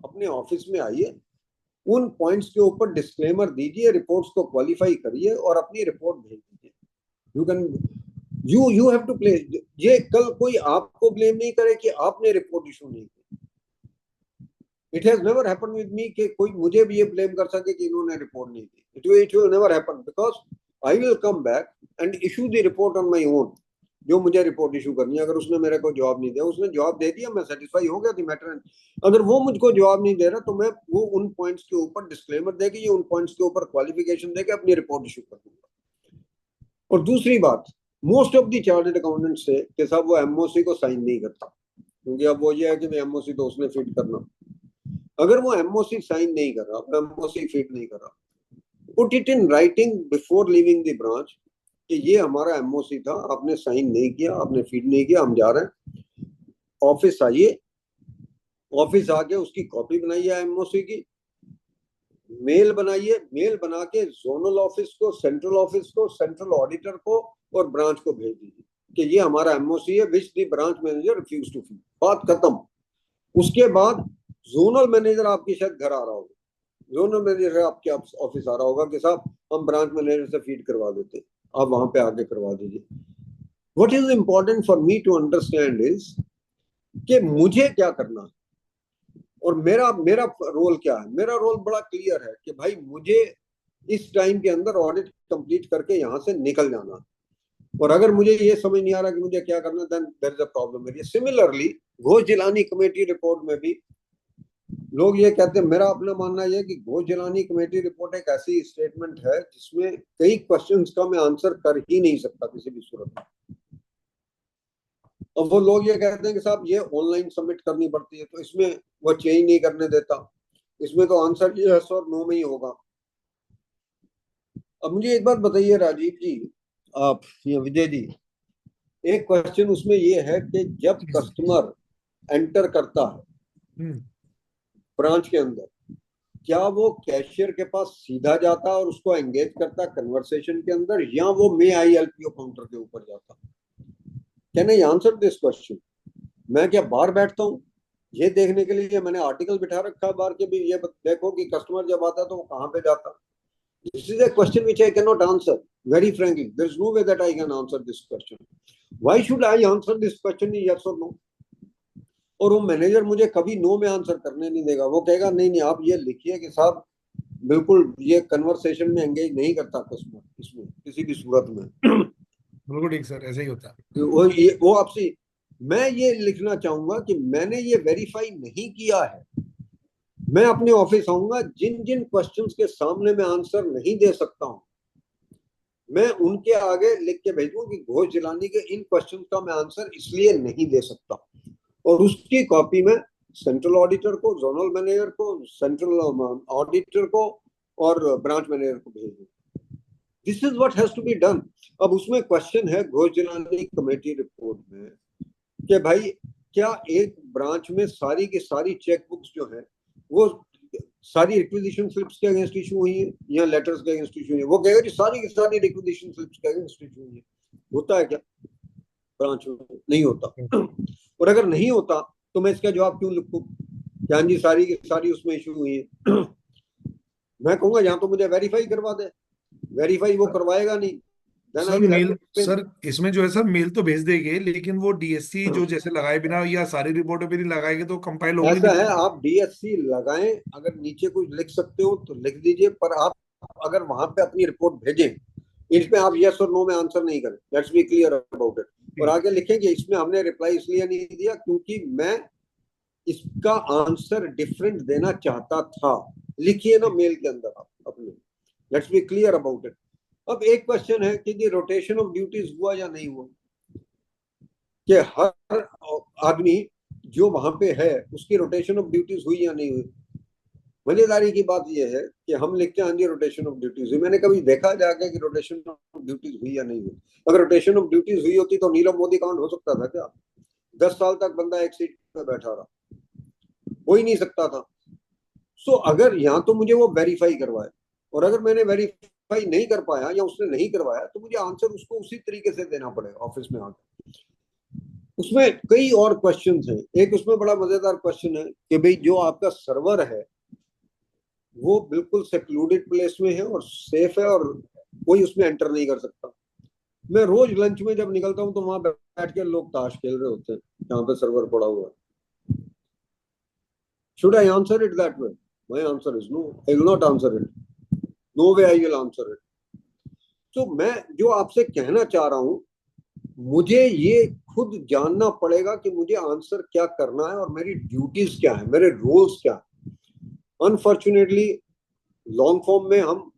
अपने ऑफिस में आइए, उन पॉइंट्स के ऊपर डिस्क्लेमर दीजिए, रिपोर्ट्स को क्वालिफाई करिए और अपनी रिपोर्ट भेज दीजिए। You can you have to play. ये कल कोई आपको ब्लेम नहीं करे कि आपने रिपोर्ट इशू नहीं की। It has never happened with me कि कोई मुझे भी ये ब्लेम कर सके कि इन्होंने रिपोर्ट नहीं की। It will never happen because I will come back and issue the report on my own. जो मुझे रिपोर्ट इशू करनी है, अगर उसने मेरे को जवाब नहीं दिया, उसने जवाब दे दिया, मैं सेटिस्फाई हो गया द मैटर। अगर वो मुझको जवाब नहीं दे रहा तो मैं वो उन पॉइंट्स के ऊपर डिस्क्लेमर देके, ये उन पॉइंट्स के ऊपर क्वालिफिकेशन देके अपनी रिपोर्ट इशू कर दूंगा। और दूसरी बात, most of the chartered accountant से कि साहब वो एमओसी को साइन नहीं करता, क्योंकि अब वो ये है कि एमओसी तो उसने फीड करना। अगर वो एमओसी साइन नहीं कर रहा, एमओसी फीड नहीं कर रहा, put it in writing before leaving the branch कि ये हमारा एमओसी था, आपने साइन नहीं किया, आपने फीड नहीं किया, हम जा रहे हैं। ऑफिस आइए, ऑफिस आके उसकी कॉपी बनाइए एमओसी की, मेल बनाइए, मेल बना के जोनल ऑफिस को, सेंट्रल ऑफिस को, सेंट्रल ऑडिटर को और ब्रांच को भेज दीजिए कि ये हमारा एमओसी है which the branch manager refuse to feed. बात खत्म। उसके बाद जोनल मैनेजर आपकी शायद घर आ रहा होगा, जोनल मैनेजर आपके ऑफिस आ रहा होगा कि साहब हम ब्रांच मैनेजर से फीड करवा देते, आप वहां पे आके करवा दीजिए। What is important for me to understand is कि मुझे क्या करना है और मेरा रोल क्या है। मेरा रोल बड़ा क्लियर है कि भाई मुझे इस टाइम के अंदर ऑडिट कंप्लीट करके यहाँ से निकल जाना है। और अगर मुझे ये समझ नहीं आ रहा कि मुझे क्या करना, then there is a problem. Similarly Ghosh Jilani committee report में भी लोग ये कहते हैं, मेरा अपना मानना यह कि घोष जिलानी कमेटी रिपोर्ट एक ऐसी स्टेटमेंट है जिसमें कई क्वेश्चंस का मैं आंसर कर ही नहीं सकता किसी भी सूरत में। और वो लोग ये कहते हैं कि साहब ये ऑनलाइन सबमिट करनी पड़ती है, तो इसमें वो चेंज नहीं करने देता, इसमें तो आंसर यस और नो में ही होगा। अब मुझे एक बात बताइए राजीव जी, आप या विजय जी, एक क्वेश्चन उसमें ये है कि जब कस्टमर एंटर करता है ब्रांच के अंदर, क्या वो कैशियर के पास सीधा जाता और उसको एंगेज करता कन्वर्सेशन के अंदर, या वो मे आई हेल्प यू काउंटर के ऊपर जाता? Can I answer this question? मैं क्या बाहर बैठता हूँ ये देखने के लिए? मैंने आर्टिकल बिठा रखा है बाहर के भी, ये देखो कि कस्टमर जब आता है तो वो कहाँ पे जाता। This is a question which I cannot answer. Very frankly, there is no way that I can answer this question. Why should I answer this question in yes or no? और वो मैनेजर मुझे कभी no में answer करने नहीं देगा। वो कहेगा नहीं नहीं आप ये लिखिए कि साहब बिल्कुल ये कन्वर्सेशन में एंगेज नहीं करता कस्टमर, इसमें किसी भी सूरत में। बिल्कुल ठीक सर, ऐसे ही होता है। वो आपसे मैं ये लिखना चाहूंगा कि मैंने ये वेरीफाई नहीं किया है। मैं अपने ऑफिस आऊंगा, जिन जिन क्वेश्चंस के सामने मैं आंसर नहीं दे सकता हूं, मैं उनके आगे लिख के भेजूंगा कि घोष जिलानी के इन क्वेश्चंस का मैं आंसर इसलिए नहीं दे सकता, और उसकी कॉपी में सेंट्रल ऑडिटर को, जोनल मैनेजर को, सेंट्रल ऑडिटर को और ब्रांच मैनेजर को भेज दूं। This is what has to be done. अब उसमें क्वेश्चन है घोष जिलानी कमेटी रिपोर्ट में कि भाई क्या एक ब्रांच में सारी की सारी चेकबुक्स जो है वो सारी रिक्विजिशन स्लिप्स के अगेंस्ट इशू हुई है या लेटर्स के अगेंस्ट इशू हुई है? वो कहेगा कि सारी की सारी रिक्विजिशन स्लिप्स के अगेंस्ट इशू हुई है। होता है क्या ब्रांच में? नहीं होता। और अगर नहीं होता तो मैं इसका जवाब क्यों लिखूं? हाँ जी सारी की सारी उसमें इशू हुई है। मैं कहूंगा यहाँ तो मुझे वेरीफाई करवा दे, वेरीफाई वो करवाएगा नहीं। सर मेल, सर इसमें जो है सर मेल तो भेज देंगे, लेकिन वो डीएससी जो जैसे लगाए बिना या सारी रिपोर्टों पे नहीं लगाएंगे तो कंपाइल होगी ऐसा नहीं। है, आप डीएससी लगाएं, अगर नीचे कुछ लिख सकते हो तो लिख दीजिए, पर आप अगर वहां पे अपनी रिपोर्ट भेजें, इसमें आप यस और नो में आंसर नहीं करें। Let's be clear about it. और आगे लिखेंगे इसमें हमने रिप्लाई इसलिए नहीं दिया क्योंकि मैं इसका आंसर डिफरेंट देना चाहता था। लिखिए ना मेल के अंदर आप अपने, let's be clear about it. अब एक क्वेश्चन है कि रोटेशन ऑफ ड्यूटीज हुआ या नहीं हुआ, कि हर आदमी जो वहां पे है उसकी रोटेशन ऑफ ड्यूटीज हुई या नहीं हुई। मजेदारी की बात यह है कि हम लिखते हैं हाँ जी रोटेशन ऑफ ड्यूटीज हुई। मैंने कभी देखा जाके कि रोटेशन ऑफ ड्यूटीज हुई या नहीं हुई? अगर रोटेशन ऑफ ड्यूटीज हुई होती तो नीरव मोदी कांड हो सकता था क्या? 10 साल तक बंदा एक सीट पे बैठा रहा, हो ही नहीं सकता था। सो अगर यहाँ तो मुझे वो वेरीफाई करवाए, और अगर मैंने वेरीफाई नहीं कर पाया या उसने नहीं करवाया तो मुझे आंसर उसको उसी तरीके से देना पड़ेगा ऑफिस में आकर। उसमें कई और क्वेश्चंस हैं। एक उसमें बड़ा मजेदार क्वेश्चन है कि भाई जो आपका सर्वर है वो बिल्कुल सेक्लूडेड प्लेस में है और सेफ है और कोई उसमें एंटर नहीं कर सकता। मैं रोज लंच में जब निकलता हूँ तो वहां बैठ के लोग ताश खेल रहे होते हैं जहाँ पे सर्वर पड़ा हुआ है। Should I answer it that way? My answer is no, I will not answer it, no way I will answer it. तो मैं जो आपसे कहना चाह रहा हूं, मुझे ये खुद जानना पड़ेगा कि मुझे आंसर क्या करना है और मेरी ड्यूटीज क्या है, मेरे रोल्स क्या है। अनफॉर्चुनेटली लॉन्ग फॉर्म में हम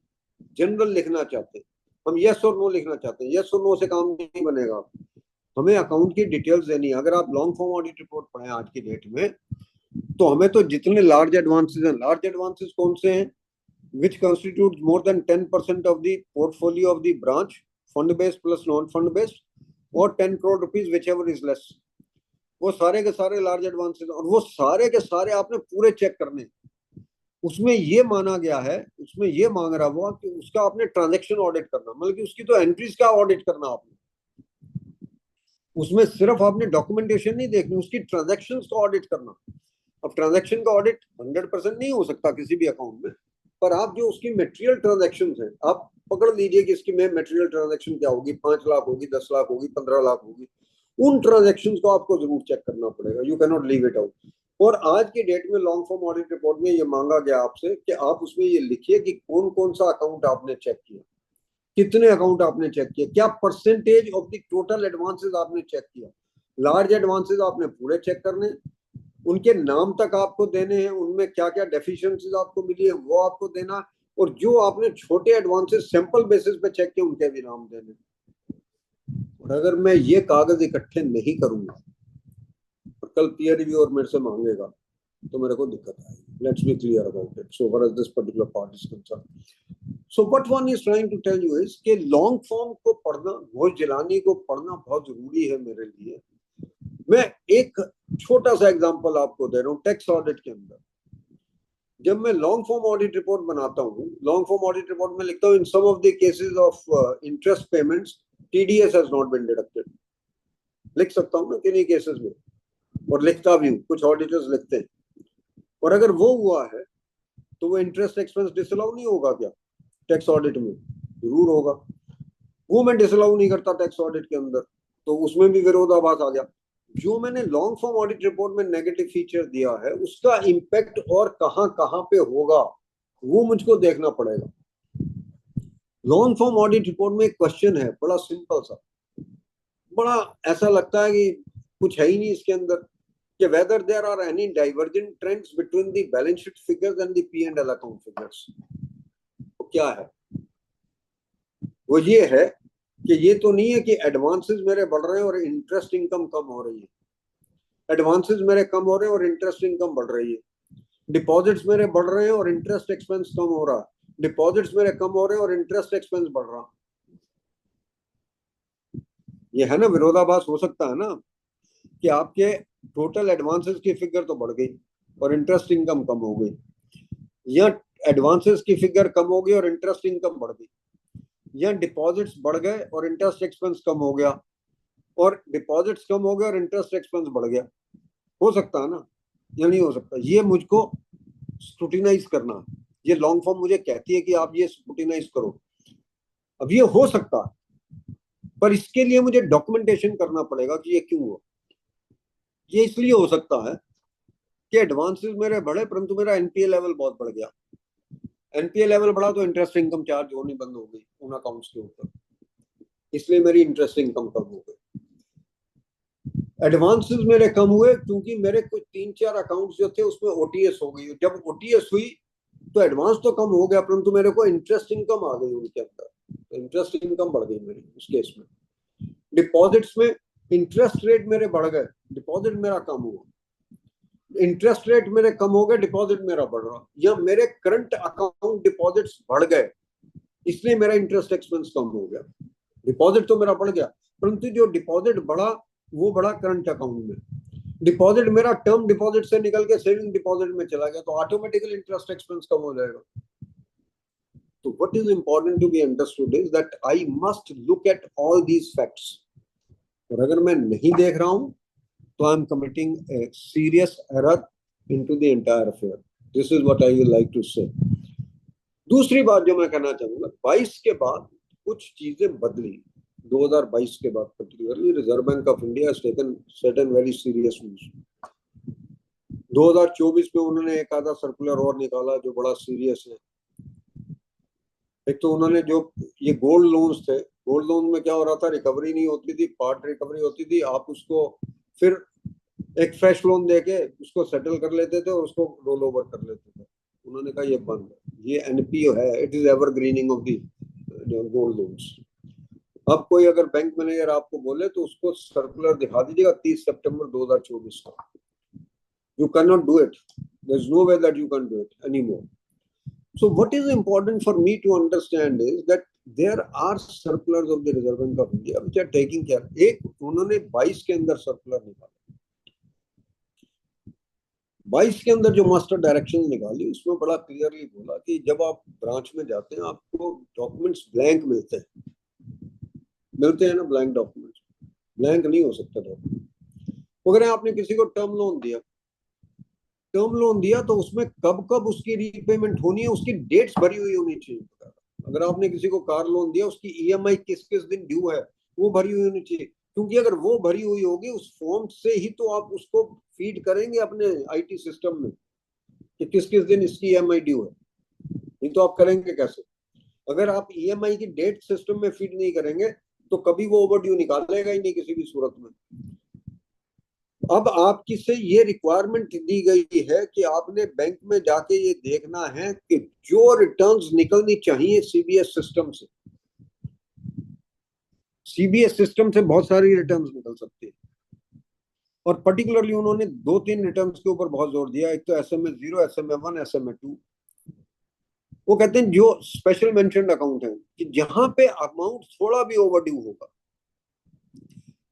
जनरल लिखना चाहते हैं, हम यस और नो लिखना चाहते हैं। यस और नो से काम नहीं बनेगा, हमें अकाउंट की डिटेल्स देनी है। अगर आप लॉन्ग फॉर्म ऑडिट रिपोर्ट पढ़ें आज की डेट में, तो हमें तो जितने लार्ज एडवांसेस हैं, लार्ज एडवांसेस कौन से हैं? which constitutes more than 10% of the portfolio of the branch, fund based plus non fund based, और 10 crore rupees whichever is less। वो सारे के सारे लार्ज एडवांसेस, और वो सारे के सारे आपने पूरे चेक करने। उसमें ये माना गया है, उसमें ये मांग रहा हुआ कि उसका आपने ट्रांजैक्शन ऑडिट करना, मतलब कि उसकी तो एंट्रीज का ऑडिट करना आपने। उसमें सिर्फ आपने डॉक्यूमेंटेशन नहीं देखनी, उसकी ट्रांजैक्शंस का ऑडिट करना। अब ट्रांजैक्शन का ऑडिट 100% नहीं हो सकता किसी भी अकाउंट में, पर आप जो उसकी मटेरियल ट्रांजैक्शन है आप पकड़ लीजिए कि इसकी में मटेरियल ट्रांजैक्शन क्या होगी, 5 लाख होगी, 10 लाख होगी, 15 लाख होगी। उन ट्रांजैक्शन को आपको जरूर चेक करना पड़ेगा, you can not leave it out. और आज की डेट में लॉन्ग फॉर्म ऑडिट रिपोर्ट में ये मांगा गया आपसे कि आप उसमें ये लिखिए कि कौन कौन सा अकाउंट आपने चेक किया, कितने अकाउंट आपने चेक किया, क्या percentage of the total advances आपने चेक किया। लार्ज एडवांसेस आपने पूरे चेक करने, उनके नाम तक आपको देने हैं, उनमें क्या क्या डेफिशिएंसीज आपको मिली है वो आपको देना, और जो आपने छोटे एडवांसेस सैंपल बेसिस पे चेक किए उनके भी नाम देने। और अगर मैं ये कागज इकट्ठे नहीं करूंगा और कल पीयर रिव्यू और मेरे से मांगेगा तो मेरे को दिक्कत आएगी। Let's be clear about it so for this particular part is concern. So what one is trying to tell you is कि लॉन्ग फॉर्म को पढ़ना, घोष जिलानी को पढ़ना बहुत जरूरी है मेरे लिए। मैं एक छोटा सा एग्जांपल आपको दे रहा हूँ। टैक्स ऑडिट के अंदर जब मैं लॉन्ग फॉर्म ऑडिट रिपोर्ट बनाता हूँ, लॉन्ग फॉर्म ऑडिट रिपोर्ट में लिखता हूँ in some of the cases of interest payments TDS has not been deducted. लिख सकता हूँ ना किन्हीं केसेस में, और लिखता भी हूँ, कुछ ऑडिटर्स लिखते हैं। और अगर वो हुआ है तो वो इंटरेस्ट एक्सपेंस डिसअलाउ नहीं होगा क्या टैक्स ऑडिट में? जरूर होगा। वो मैं डिसअलाउ नहीं करता टैक्स ऑडिट के अंदर, तो उसमें भी विरोधाभास आ गया। जो मैंने लॉन्ग फॉर्म ऑडिट रिपोर्ट में नेगेटिव फीचर दिया है उसका इंपैक्ट और कहां कहां पे होगा वो मुझको देखना पड़ेगा। लॉन्ग फॉर्म ऑडिट रिपोर्ट में एक क्वेश्चन है बड़ा सिंपल सा, बड़ा ऐसा लगता है कि कुछ है ही नहीं इसके अंदर कि whether there are any divergent trends between the balance sheet figures and the P&L account figures. तो क्या है वो? ये है कि ये तो नहीं है कि एडवांसेस मेरे बढ़ रहे हैं और इंटरेस्ट इनकम कम हो रही है, एडवांसेस मेरे कम हो रहे हैं और इंटरेस्ट इनकम बढ़ रही है, डिपॉजिट्स मेरे बढ़ रहे हैं और इंटरेस्ट एक्सपेंस कम हो रहा है, डिपॉजिट्स मेरे कम हो रहे हैं और इंटरेस्ट एक्सपेंस बढ़ रहा। ये है ना विरोधाभास। हो सकता है ना कि आपके टोटल एडवांसेस की फिगर तो बढ़ गई और इंटरेस्ट इनकम कम हो गई, या एडवांसेस की फिगर कम हो गई और इंटरेस्ट इनकम बढ़ गई, या डिपॉजिट्स बढ़ गए और इंटरेस्ट एक्सपेंस कम हो गया, और डिपॉजिट्स कम हो गए और इंटरेस्ट एक्सपेंस बढ़ गया। हो सकता है ना, या नहीं हो सकता? ये मुझको स्क्रूटिनाइज करना है। ये लॉन्ग फॉर्म मुझे कहती है कि आप ये स्क्रूटिनाइज करो। अब ये हो सकता है, पर इसके लिए मुझे डॉक्यूमेंटेशन करना पड़ेगा कि ये क्यों हुआ। ये इसलिए हो सकता है कि एडवांसेस मेरे बढ़े परंतु मेरा एनपीए लेवल बहुत बढ़ गया। एनपीए लेवल बढ़ा तो इंटरेस्ट इनकम चार्ज होनी बंद हो गई उन अकाउंट्स के ऊपर, इसलिए मेरी इंटरेस्ट इनकम कम हो गई। एडवांसेस मेरे कम हुए क्योंकि मेरे कुछ 3-4 अकाउंट्स जो थे उसमें ओटीएस हो गई। जब ओटीएस हुई तो एडवांस तो कम हो गया परंतु मेरे को इंटरेस्ट इनकम आ गई उनके अंदर, इंटरेस्ट इनकम बढ़ गई मेरी उस केस में। डिपॉजिट्स में इंटरेस्ट रेट मेरे बढ़ गए, डिपॉजिट मेरा कम हुआ, इंटरेस्ट रेट मेरे कम हो गए, डिपॉजिट मेरा बढ़ रहा, या मेरे करंट अकाउंट डिपॉजिट्स बढ़ गए इसलिए मेरा इंटरेस्ट एक्सपेंस कम हो गया। डिपॉजिट तो मेरा बढ़ गया परंतु जो डिपॉजिट बढ़ा वो बढ़ा करंट अकाउंट में। डिपॉजिट मेरा टर्म डिपॉजिट से निकल के सेविंग डिपॉजिट में चला गया तो ऑटोमेटिकली इंटरेस्ट एक्सपेंस कम हो जाएगा। तो what is important to be understood is that I must look at all these facts, और अगर मैं नहीं देख रहा हूं तो I am committing a serious error into the entire affair. This is what I would like to say. दूसरी बात जो मैं कहना चाहूंगा, 22 के बाद कुछ चीजें बदली। 2022 के बाद particularly reserve Bank of India has taken certain very serious moves. 2024 में उन्होंने एक आधा सर्कुलर और निकाला जो बड़ा सीरियस है। एक तो उन्होंने जो ये गोल्ड लोन्स थे, गोल्ड लोन में क्या हो रहा था, रिकवरी नहीं होती थी, पार्ट रिकवरी होती थी, आप उसको फिर एक फ्रेश लोन देके उसको सेटल कर लेते थे और उसको रोल ओवर कर लेते थे। उन्होंने कहा ये बंद है, ये एनपीओ है, it is evergreening of the gold loans. अब कोई अगर बैंक मैनेजर आपको बोले तो उसको सर्कुलर दिखा दीजिएगा 30 सितंबर 2024 का। You can not do it, there is no way that you can do it anymore. So what is important for me to understand is that there are circulars of the Reserve Bank of India which are taking care. एक उन्होंने 22 के अंदर circular निकाला, 22 के अंदर जो master direction निकाली उसमें बड़ा क्लियरली बोला कि जब आप ब्रांच में जाते हैं आपको डॉक्यूमेंट्स ब्लैंक मिलते हैं ना, ब्लैंक डॉक्यूमेंट्स, ब्लैंक नहीं हो सकता डॉक्यूमेंट। अगर आपने किसी को टर्म लोन दिया तो उसमें कब कब उसकी रीपेमेंट होनी है उसकी डेट्स भरी हुई होनी चाहिए। अगर आपने किसी को कार लोन दिया उसकी ईएमआई किस किस दिन ड्यू है वो भरी हुई होनी चाहिए, क्योंकि अगर वो भरी हुई होगी उस फॉर्म से ही तो आप उसको फीड करेंगे अपने आईटी सिस्टम में कि किस किस दिन इसकी ईएमआई ड्यू है। नहीं तो आप करेंगे कैसे? अगर आप ईएमआई की डेट सिस्टम में फीड नहीं करेंगे तो कभी वो ओवर ड्यू निकालेगा ही नहीं किसी भी सूरत में। अब आपकी से ये रिक्वायरमेंट दी गई है कि आपने बैंक में जाके ये देखना है कि जो रिटर्न्स निकलनी चाहिए सीबीएस सिस्टम से, सीबीएस सिस्टम से बहुत सारी रिटर्न्स निकल सकती है, और पर्टिकुलरली उन्होंने 2-3 रिटर्न्स के ऊपर बहुत जोर दिया। एक तो SMA 0, SMA 1, SMA 2। वो कहते हैं जो स्पेशल मेंशन्ड अकाउंट है कि जहां पे अमाउंट थोड़ा भी ओवरड्यू होगा,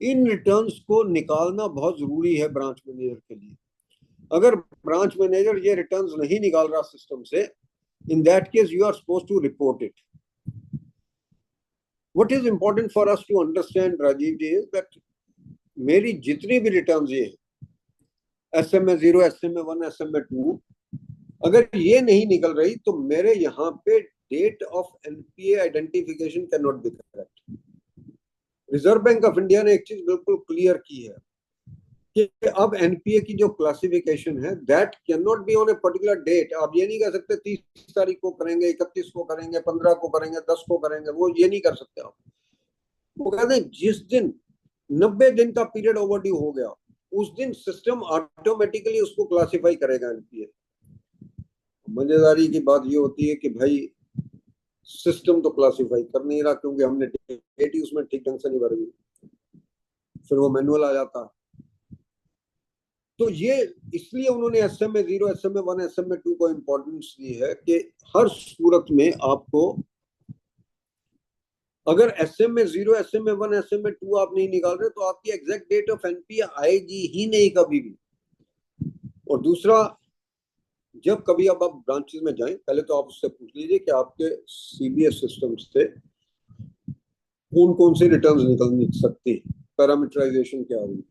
इन रिटर्न्स को निकालना बहुत जरूरी है ब्रांच मैनेजर के लिए। अगर ब्रांच मैनेजर ये रिटर्न्स नहीं निकाल रहा सिस्टम से, in that case you are supposed to report it. What is important for us to understand Rajeev ji is that मेरी जितनी भी रिटर्न्स ये SMA 0, SMA 1, SMA 2 अगर ये नहीं निकल रही तो मेरे यहाँ पे date of NPA identification can not be correct. Reserve Bank of India ने एक चीज बिल्कुल क्लियर की है कि अब एनपीए की जो क्लासिफिकेशन है that can not be on a particular date. आप ये नहीं कह सकते 30 तारीख को करेंगे, 31 को करेंगे, 15 को करेंगे, 10 को करेंगे, वो ये नहीं कर सकते आप। वो कहते हैं जिस दिन 90 दिन का पीरियड ओवरड्यू हो गया, उस दिन सिस्टम ऑटोमेटिकली उसको क्लासिफाई करेगा एनपीए। मजेदारी की बात ये होती है कि भाई सिस्टम तो क्लासिफाई कर नहीं रहा, क्योंकि हमने डेट ही उसमें ठीक ढंग से नहीं भरी, फिर वो मैनुअल आ जाता है। तो ये इसलिए उन्होंने एसएमए 0, एसएमए 1, एसएमए 2 को इंपॉर्टेंस दी है कि हर सूरत में आपको, अगर एसएमए 0, एसएमए 1, एसएमए 2 आप नहीं निकाल रहे तो आपकी एग्जैक्ट डेट ऑफ एनपीए आएगी ही नहीं कभी भी। और दूसरा, जब कभी अब आप ब्रांचेस में जाएं, पहले तो आप उससे पूछ लीजिए कि आपके सीबीएस सिस्टम से कौन कौन से रिटर्न्स निकल सकती है, पैरामीटराइजेशन क्या हुई,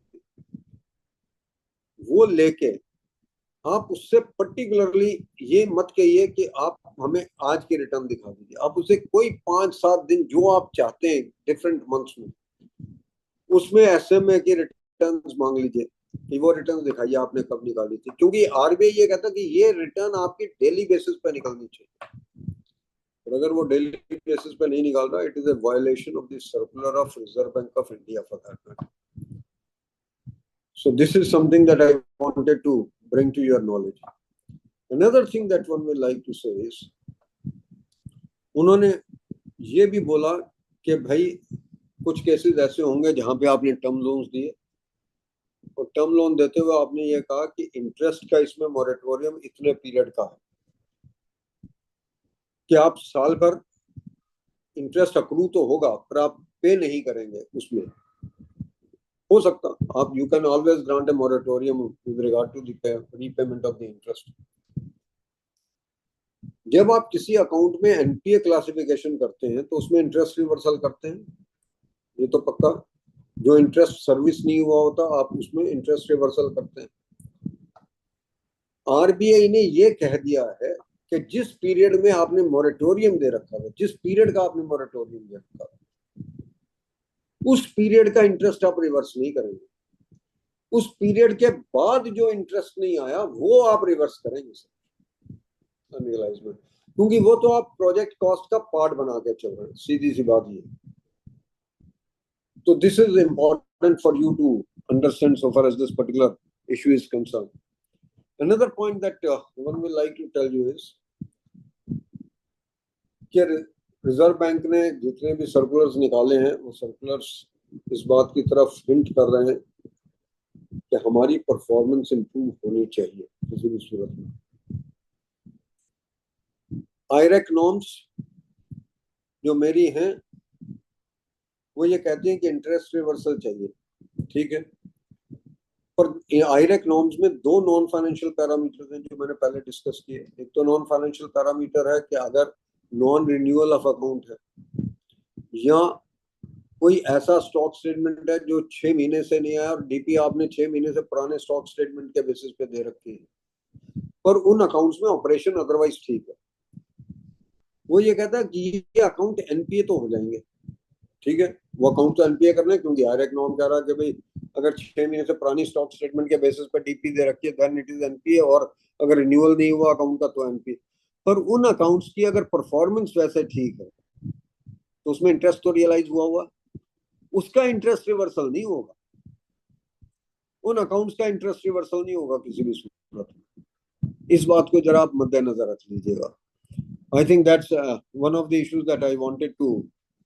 वो लेके आप उससे पर्टिकुलरली ये मत कहिए कि आप हमें आज के रिटर्न दिखा दीजिए, आप उसे कोई 5-7 दिन जो आप चाहते हैं डिफरेंट मंथ्स में, उसमें एसएमए के रिटर्न्स मांग लीजिए कि वो रिटर्न दिखाइए आपने कब निकाली थी, क्योंकि आरबीआई ये कहता है कि ये रिटर्न आपकी डेली बेसिस पे निकलनी चाहिए, और अगर वो डेली बेसिस पे नहीं निकाल रहा, it is a violation of the circular of reserve Bank of India for that matter. So this is something that I wanted to bring to your knowledge. Another thing that one will like to say is, उन्होंने ये भी बोला कि भाई कुछ cases ऐसे होंगे जहां पे आपने टर्म लोन्स दिए, और टर्म लोन देते हुए आपने ये कहा कि इंटरेस्ट का इसमें मॉरेटोरियम इतने पीरियड का है कि आप साल भर इंटरेस्ट अक्रू तो होगा पर आप पे नहीं करेंगे उसमें, हो सकता आप, you can always grant a moratorium with regard to the repayment of the interest. जब आप किसी अकाउंट में एनपीए क्लासिफिकेशन करते हैं तो उसमें इंटरेस्ट रिवर्सल करते हैं, ये तो पक्का। जो इंटरेस्ट सर्विस नहीं हुआ होता आप उसमें इंटरेस्ट रिवर्सल करते हैं। आरबीआई ने ये कह दिया है कि जिस पीरियड में आपने मॉरेटोरियम दे रखा है, जिस पीरियड का आपने मॉरेटोरियम दे रखा है, उस पीरियड का इंटरेस्ट आप रिवर्स नहीं करेंगे, उस पीरियड के बाद जो इंटरेस्ट नहीं आया वो आप रिवर्स करेंगे अनरियलाइज में, क्योंकि वो तो आप प्रोजेक्ट कॉस्ट का पार्ट बना के चल रहे हैं, सीधी सी बात ये। तो this is important for you to understand so far as this particular issue is concerned. Another point that one will like to tell you is कि रिजर्व बैंक ने जितने भी सर्कुलर्स निकाले हैं वो सर्कुलर्स इस बात की तरफ हिंट कर रहे हैं कि हमारी परफॉर्मेंस इंप्रूव होनी चाहिए किसी भी सूरत में। आईरेक नॉर्म्स जो मेरी हैं वो ये कहते हैं कि इंटरेस्ट रिवर्सल चाहिए, ठीक है, पर आईरेक नॉर्म्स में दो नॉन फाइनेंशियल पैरामीटर हैं जो मैंने पहले डिस्कस किए। एक तो नॉन फाइनेंशियल पैरामीटर है कि अगर नॉन रिन्यूअल ऑफ अकाउंट है या कोई ऐसा स्टॉक स्टेटमेंट है जो 6 महीने से नहीं आया और डीपी आपने 6 महीने से पुराने स्टॉक स्टेटमेंट के बेसिस पे दे रखी है, पर उन अकाउंट्स में ऑपरेशन अदरवाइज ठीक है, वो ये कहता है कि ये अकाउंट एनपीए तो हो जाएंगे, ठीक है, वो अकाउंट तो एनपीए करना है, क्योंकि आईरेक नॉर्म कह रहा है कि भाई अगर 6 महीने से पुरानी स्टॉक स्टेटमेंट के बेसिस पे डीपी दे रखी है देन इट इज एनपीए, और अगर रिन्यूअल नहीं हुआ अकाउंट का तो एनपीए। पर उन अकाउंट्स की अगर परफॉर्मेंस वैसे ठीक है तो उसमें इंटरेस्ट तो रियलाइज हुआ, उसका इंटरेस्ट रिवर्सल नहीं होगा, उन अकाउंट्स का इंटरेस्ट रिवर्सल नहीं होगा किसी भी सूरत में। इस बात को जरा आप मद्देनजर रख लीजिएगा। I think that's one of the issues that I wanted to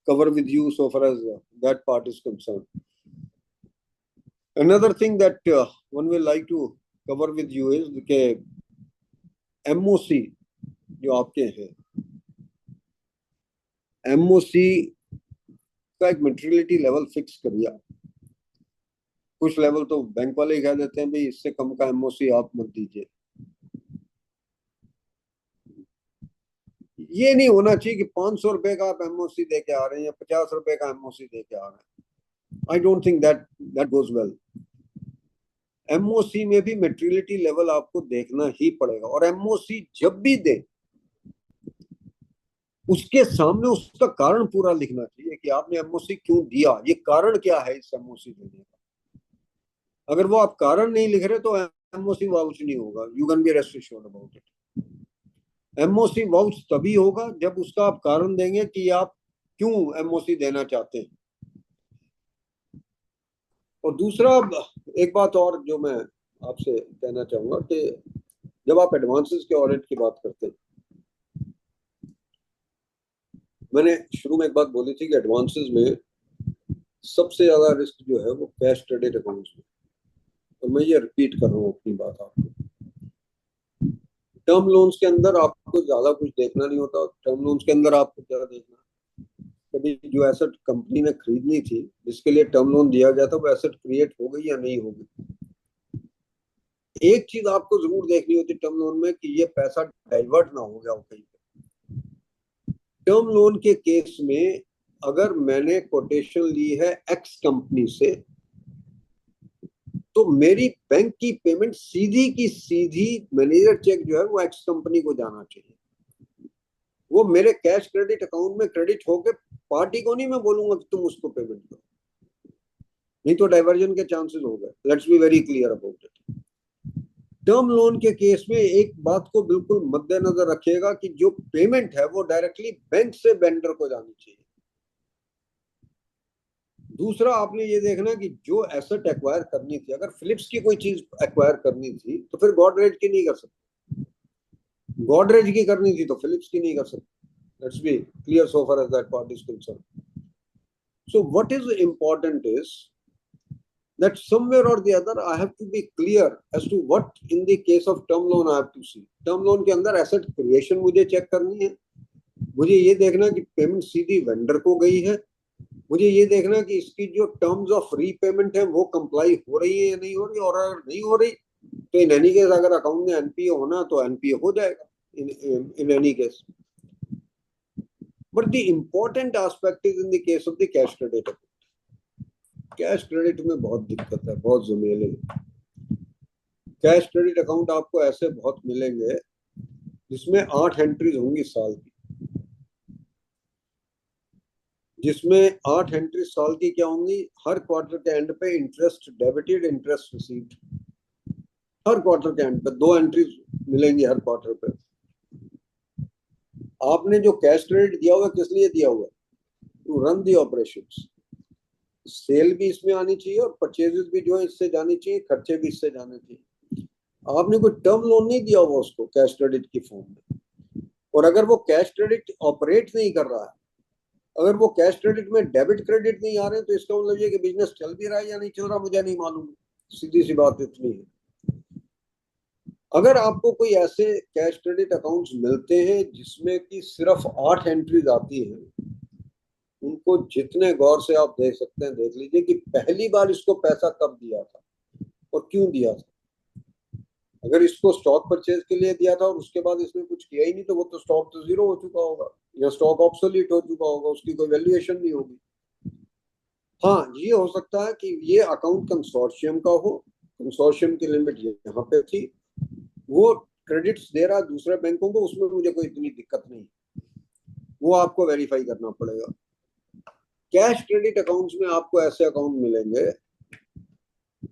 cover with you so far as that part is concerned. Another thing that one will like to cover with you is कि MOC जो आपके हैं, MOC का एक maturity level fix कर दिया। कुछ level तो बैंक वाले ही कह देते हैं भाई इससे कम का MOC आप मत दीजिए। ये नहीं होना चाहिए कि 500 रुपए का आप एमओसी दे के आ रहे हैं या 50 रुपए का एमओसी दे के आ रहे हैं। I don't think that goes well. MOC में भी मेच्योरिटी लेवल आपको देखना ही पड़ेगा, और एमओसी जब भी दे उसके सामने उसका कारण पूरा लिखना चाहिए कि आपने एमओसी क्यों दिया, ये कारण क्या है इस एमओसी देने का। अगर वो आप कारण नहीं लिख रहे तो एमओसी वाउच नहीं होगा। You can be rest assured about it. MOC vouch तभी होगा जब उसका आप कारण देंगे कि आप क्यों एमओसी देना चाहते हैं। और दूसरा, एक बात और जो मैं आपसे कहना चाहूंगा कि जब आप एडवांसेस के ऑडिट की बात करते हैं, मैंने शुरू में एक बात बोली थी कि एडवांसेस में सबसे ज्यादा रिस्क जो है वो कैश क्रेडिट अकाउंट्स में, और मैं ये रिपीट कर रहा हूँ अपनी बात आपको। टर्म लोन्स के अंदर आपको ज्यादा कुछ देखना नहीं होता। टर्म लोन्स के अंदर आपको क्या देखना, कभी जो एसेट कंपनी ने खरीदनी थी, जिसके लिए टर्म लोन दिया गया था, वो एसेट क्रिएट हो गई या नहीं हो गई। एक चीज आपको जरूर देखनी होती टर्म लोन में कि ये पैसा डाइवर्ट ना हो गया हो कहीं पे। टर्म लोन के केस में अगर मैंने कोटेशन ली है एक्स कंपनी से, तो मेरी बैंक की पेमेंट सीधी की सीधी मैनेजर चेक जो है वो एक्स कंपनी को जाना चाहिए। वो मेरे कैश क्रेडिट अकाउंट में क्रेडिट होके पार्टी को नहीं मैं बोलूंगा कि तुम उसको पेमेंट करो, नहीं तो डाइवर्जन के चांसेस हो गए। Let's be very clear about it. Term loan के केस में एक बात को बिल्कुल मद्देनजर रखिएगा कि जो पेमेंट है वो डायरेक्टली बैंक से वेंडर को जानी चाहिए। दूसरा, आपने ये देखना कि जो एसेट एक्वायर करनी थी, अगर फिलिप्स की कोई चीज एक्वायर करनी थी तो फिर गॉडरेज की नहीं कर सकते, गॉडरेज की करनी थी तो फिलिप्स की नहीं कर सकते। Let's be clear so far as that part is concern. So what is important is that somewhere or the other I have to be clear as to what in the case of term loan I have to see. Term loan के अंदर asset creation मुझे check करनी है, मुझे ये देखना कि payment सीधी vendor को गई है, मुझे ये देखना कि इसकी जो टर्म्स ऑफ रीपेमेंट है वो कंप्लाई हो रही है या नहीं हो रही, और अगर नहीं हो रही तो इन एनी केस अगर अकाउंट में एनपीए होना तो एनपीए हो जाएगा in any case. But the important aspect is in the case of the cash credit account. Cash credit में बहुत दिक्कत है, बहुत झमेले। कैश क्रेडिट अकाउंट आपको ऐसे बहुत मिलेंगे जिसमें 8 एंट्रीज होंगी साल की, जिसमें 8 एंट्री साल की क्या होंगी, हर क्वार्टर के एंड पे इंटरेस्ट डेबिटेड, इंटरेस्ट रिसीव्ड। हर क्वार्टर के एंड पे 2 एंट्रीज मिलेंगी हर क्वार्टर पे। आपने जो कैश क्रेडिट दिया हुआ है किस लिए दिया हुआ है, to run the operations. Cell भी इसमें आनी चाहिए और परचेजेस भी जो है इससे जानी चाहिए, खर्चे भी इससे जाने चाहिए। आपने कोई टर्म लोन नहीं दिया हुआ उसको कैश क्रेडिट की फॉर्म में, और अगर वो कैश क्रेडिट ऑपरेट नहीं कर रहा है, अगर वो कैश क्रेडिट में डेबिट क्रेडिट नहीं आ रहे, तो इसका मतलब ये कि बिजनेस चल भी रहा है या नहीं चल रहा मुझे नहीं मालूम। सीधी सी बात इतनी है। अगर आपको कोई ऐसे कैश क्रेडिट अकाउंट्स मिलते हैं जिसमें कि सिर्फ 8 एंट्रीज आती हैं, उनको जितने गौर से आप देख सकते हैं देख लीजिए कि पहली बार इसको पैसा कब दिया था और क्यों दिया था। अगर इसको स्टॉक परचेज के लिए दिया था और उसके बाद इसने कुछ किया ही नहीं, तो वो तो स्टॉक तो जीरो हो चुका होगा या स्टॉक ऑब्सोलीट हो चुका होगा, उसकी कोई वैल्यूएशन नहीं होगी। हाँ, ये हो सकता है कि ये अकाउंट कंसोर्शियम का हो, कंसोर्शियम की लिमिट यहाँ पे थी, वो क्रेडिट्स दे रहा दूसरे बैंकों को, उसमें मुझे कोई इतनी दिक्कत नहीं, वो आपको वेरीफाई करना पड़ेगा। कैश क्रेडिट अकाउंट्स में आपको ऐसे अकाउंट मिलेंगे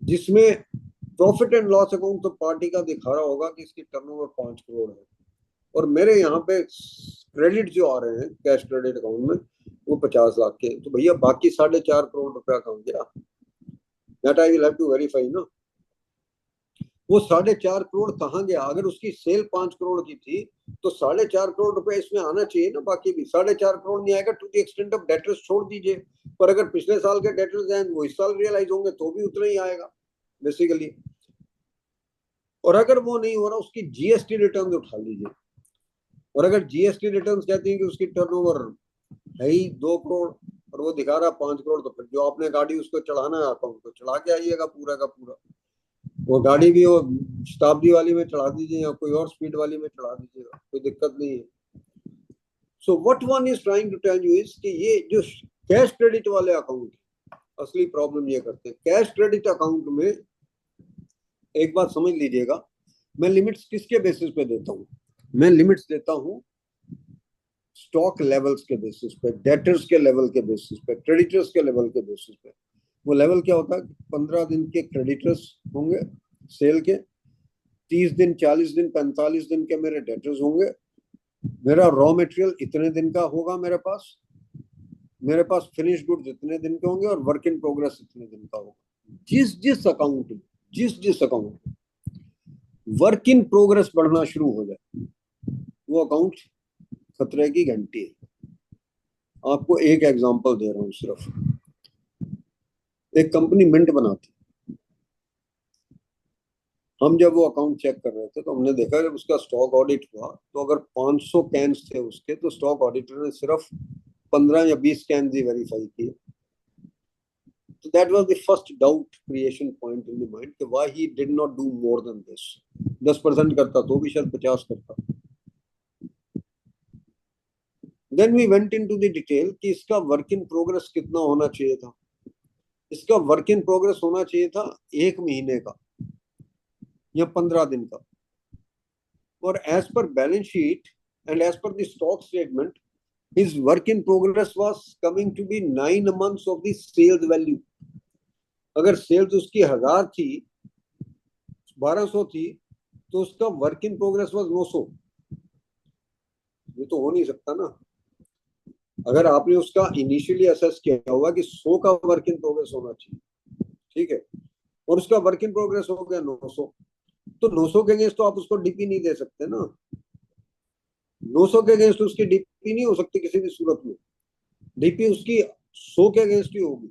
जिसमें प्रॉफिट एंड लॉस अकाउंट तो पार्टी का दिखा रहा होगा कि इसकी टर्नओवर 5 करोड़ है, और मेरे यहाँ पे क्रेडिट जो आ रहे हैं कैश क्रेडिट अकाउंट में वो 50 लाख के, तो भैया बाकी 4.5 करोड़ रुपया कहाँ गया, that I will have to verify ना। वो 4.5 करोड़ कहाँ गया? अगर उसकी सेल 5 करोड़ की थी तो 4.5 करोड़ रुपए इसमें आना चाहिए ना। बाकी भी 4.5 करोड़ नहीं आएगा, to the extent of debtors छोड़ दीजिए, पर अगर पिछले साल के डेटर्स हैं वो इस साल रियलाइज होंगे तो भी उतना ही आएगा बेसिकली। और अगर वो नहीं हो रहा, उसकी जीएसटी रिटर्न उठा लीजिए, और अगर जीएसटी रिटर्न कहती है कि उसकी टर्नओवर है ही 2 करोड़ और वो दिखा रहा 5 करोड़, तो फिर जो आपने गाड़ी उसको चढ़ाना है अकाउंट को चढ़ा के आइएगा पूरा का पूरा। वो गाड़ी भी वो शताब्दी वाली में चढ़ा दीजिए या कोई और स्पीड वाली में चढ़ा दीजिएगा, कोई दिक्कत नहीं है। So what one is trying to tell you is कि ये जो कैश क्रेडिट वाले अकाउंट असली प्रॉब्लम ये करते हैं। कैश क्रेडिट अकाउंट में एक बात समझ लीजिएगा, मैं लिमिट्स किसके बेसिस पे देता हूँ? मैं लिमिट्स देता हूँ स्टॉक लेवल्स के बेसिस पे, डेटर्स के लेवल के बेसिस पे, क्रेडिटर्स के लेवल के बेसिस पे। वो लेवल क्या होता है? 15 दिन के क्रेडिटर्स होंगे सेल के, 30 दिन, 40 दिन, 45 दिन के मेरे डेटर्स होंगे, मेरा रॉ मटेरियल इतने दिन का होगा मेरे पास फिनिश गुड्स इतने दिन के होंगे और वर्क इन प्रोग्रेस इतने दिन का होगा। जिस अकाउंट वर्क इन प्रोग्रेस बढ़ना शुरू हो जाए वो अकाउंट खतरे की घंटी है। आपको एक एग्जांपल दे रहा हूं सिर्फ। एक कंपनी मिंट बनाती, हम जब वो अकाउंट चेक कर रहे थे तो हमने देखा जब उसका स्टॉक ऑडिट हुआ तो अगर 500 कैंस थे उसके, तो स्टॉक ऑडिटर ने सिर्फ 15 या 20 कैंस ही वेरीफाई किए। तो that was the first doubt creation point in the mind कि why he did not do more than this. 10% करता तो भी शायद 50 करता। Then we went into the detail कि इसका वर्क इन प्रोग्रेस कितना होना चाहिए था। इसका वर्क इन प्रोग्रेस होना चाहिए था 1 महीने का या 15 दिन का। और as per balance sheet and as per the stock statement his work in progress was coming to be 9 months of the sales value. अगर सेल्स उसकी 1000 थी, 1200 थी, तो उसका वर्क इन प्रोग्रेस वाज 900। ये तो हो नहीं सकता ना। अगर आपने उसका इनिशियली असेस किया होगा कि 100 का वर्क इन प्रोग्रेस होना चाहिए, ठीक है, और उसका वर्क इन प्रोग्रेस हो गया 900, तो 900 के अगेंस्ट तो आप उसको डीपी नहीं दे सकते ना। 900 के अगेंस्ट उसकी डीपी नहीं हो सकती किसी भी सूरत में। डीपी उसकी 100 के अगेंस्ट ही होगी।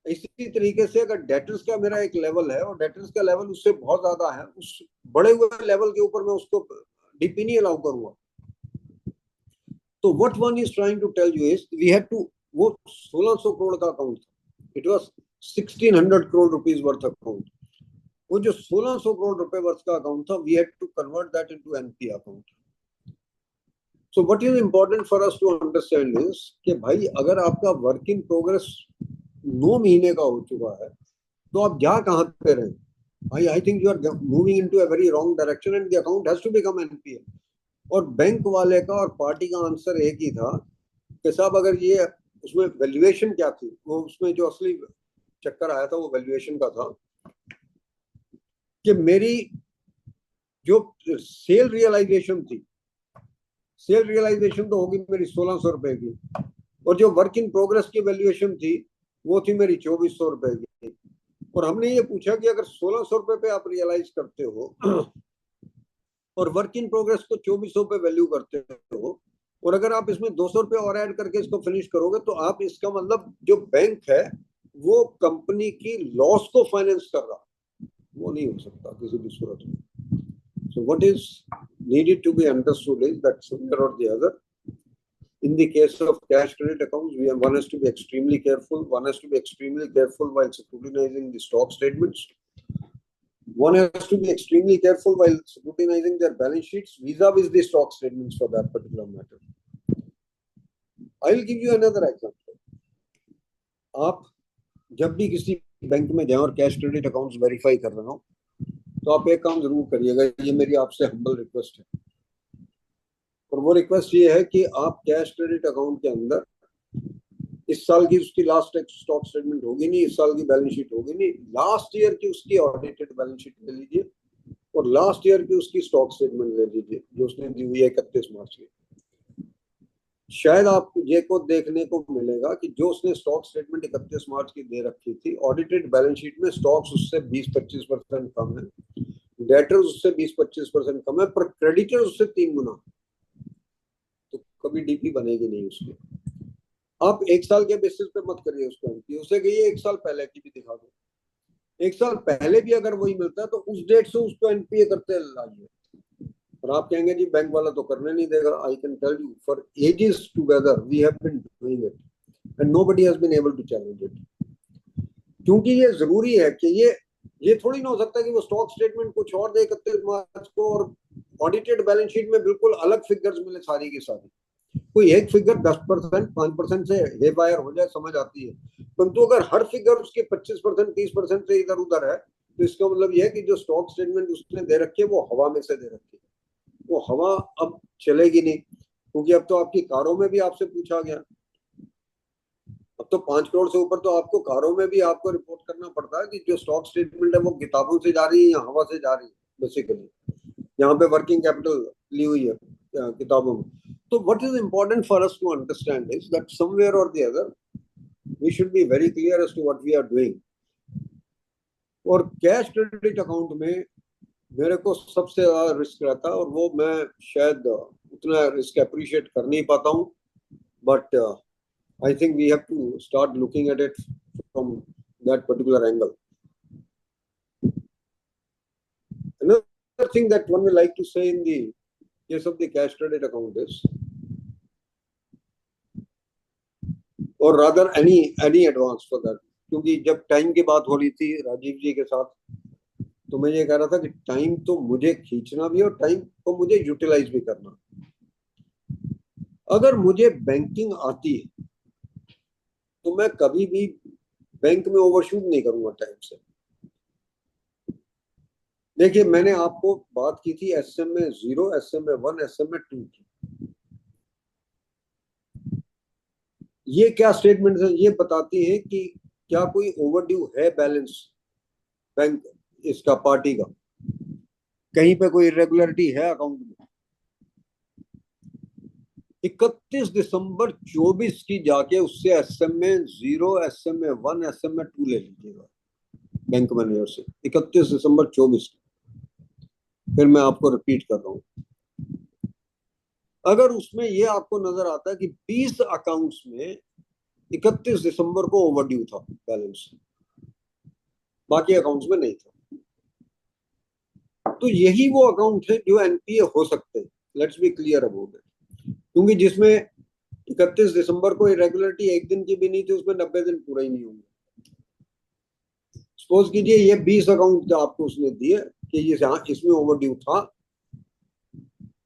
इसी तरीके से अगर डेटर्स का मेरा एक लेवल है और डेटर्स का लेवल उससे बहुत ज्यादा है, उस बड़े हुए लेवल के ऊपर मैं उसको डीपी नहीं अलाउ करूंगा। तो what one is trying to tell you is we had to, वो 1600 करोड़ का अकाउंट था, it was 1600 crore rupees worth account. वो जो 1600 करोड़ रुपए वर्थ का अकाउंट था, we had to convert that into NP account. So what is important for us to understand is कि भाई अगर आपका वर्क इन प्रोग्रेस 9 महीने का हो चुका है तो आप जा कहाँ पे रहे भाई? I think you are moving into a very wrong direction and the account has to become NPA. और बैंक वाले का और पार्टी का आंसर एक ही था कि साहब अगर ये, उसमें वैल्यूएशन क्या थी, वो उसमें जो असली चक्कर आया था वो वैल्यूएशन का था कि मेरी जो सेल रियलाइजेशन थी, सेल रियलाइजेशन तो होगी मेरी 1600 रुपए की, और जो वर्क इन प्रोग्रेस की वैल्यूएशन थी वो थी मेरी 2400 रुपए की। और हमने ये पूछा कि अगर 1600 रुपए पे आप रियलाइज करते हो और वर्क इन प्रोग्रेस को 2400 पे वैल्यू करते हो, और अगर आप इसमें 200 रुपए और ऐड करके इसको फिनिश करोगे तो आप, इसका मतलब जो बैंक है वो कंपनी की लॉस को फाइनेंस कर रहा, वो नहीं हो सकता किसी भी सूरत में। So what is needed to be understood is that somewhere or the other, in the case of cash credit accounts, one has to be extremely careful. One has to be extremely careful while scrutinizing the stock statements. One has to be extremely careful while scrutinizing their balance sheets vis-a-vis the stock statements for that particular matter. I will give you another example. आप जब भी किसी bank में जाएं और cash credit accounts verify कर रहे हो तो आप एक काम जरूर करिएगा, ये मेरी आपसे हम्बल रिक्वेस्ट है। और वो रिक्वेस्ट ये है कि आप कैश क्रेडिट अकाउंट के अंदर इस साल की उसकी लास्ट स्टॉक स्टेटमेंट होगी नहीं, इस साल की बैलेंस शीट होगी नहीं, लास्ट ईयर की उसकी ऑडिटेड बैलेंस शीट ले लीजिए और लास्ट ईयर की उसकी स्टॉक स्टेटमेंट ले लीजिए जो उसने दी हुई है 31 मार्च की। शायद आपको ये को देखने को मिलेगा कि जो उसने स्टॉक स्टेटमेंट 31 मार्च की दे रखी थी, ऑडिटेड बैलेंस शीट में स्टॉक्स उससे 20-25% कम है, डेटर्स उससे 20-25% कम है, पर क्रेडिटर्स उससे 3 गुना। तो कभी डीपी बनेगी नहीं उसकी। आप 1 साल के बेसिस पे मत करिए उसको एनपीए, उसे कहिए 1 साल पहले की भी दिखा दो। 1 साल पहले भी अगर वही मिलता है तो उस डेट से उसको एनपीए करते लाइए। और आप कहेंगे जी बैंक वाला तो करने नहीं देगा। I can tell you for ages together we have been doing it and nobody has been able to challenge it. क्योंकि ये जरूरी है कि ये थोड़ी ना हो सकता कि वो स्टॉक स्टेटमेंट कुछ और दे 31 मार्च को और ऑडिटेड बैलेंस शीट में बिल्कुल अलग फिगर्स मिले सारी की सारी। कोई एक फिगर 10%, 5% से हेवायर हो जाए समझ आती है, परंतु अगर हर फिगर उसके 25%, 30% से इधर उधर है तो इसका मतलब यह है कि जो स्टॉक स्टेटमेंट उसने दे रखी है वो हवा में से दे रखी है। वो हवा अब चलेगी नहीं, क्योंकि अब तो आपकी कारों में भी आपसे पूछा गया। अब तो 5 करोड़ से ऊपर तो आपको कारों में भी आपको रिपोर्ट करना पड़ता है कि जो स्टॉक स्टेटमेंट है वो किताबों से जा रही है या हवा से जा रही है। बेसिकली यहाँ पे वर्किंग कैपिटल ली हुई है किताबों में। तो what is important for us to understand is that somewhere or the other we should be very clear as to what we are doing. और कैश क्रेडिट अकाउंट में मेरे को सबसे ज्यादा रिस्क रहता है, और वो मैं शायद उतना रिस्क अप्रिशिएट कर नहीं पाता हूँ, but I think we have to start looking at it from that particular angle. Another thing that one will like to say in the case of the cash credit account is, or rather any advance for that, क्योंकि जब time की बात हो रही थी राजीव जी के साथ, तो मैं ये कह रहा था कि टाइम तो मुझे खींचना भी और टाइम को मुझे यूटिलाइज भी करना. अगर मुझे बैंकिंग आती है तो मैं कभी भी बैंक में ओवरशूट नहीं करूंगा टाइम से. देखिए, मैंने आपको बात की थी SMA 0, SMA 1, SMA 2 की. ये क्या स्टेटमेंट है? ये बताती है कि क्या कोई ओवरड्यू है बैलेंस बैंक इसका पार्टी का, कहीं पे कोई इरेगुलरिटी है अकाउंट में. 31 दिसंबर 24 की जाके उससे SMA 0, SMA 1, SMA 2 ले लीजिएगा बैंक मैनेजर से. 31 दिसंबर 24. फिर मैं आपको रिपीट कर रहा हूं. अगर उसमें ये आपको नजर आता है कि 20 अकाउंट्स में 31 दिसंबर को ओवरड्यू था बैलेंस, बाकी अकाउंट्स में नहीं था, तो यही वो अकाउंट है जो एनपीए हो सकते हैं. Let's be clear about it. क्योंकि जिसमें 31 दिसंबर को इरेगुलरिटी एक दिन की भी नहीं थी, उसमें 90 दिन पूरा ही नहीं होंगे. सपोज कीजिए ये 20 अकाउंट आपको उसने दिए कि ये इसमें ओवरड्यू था.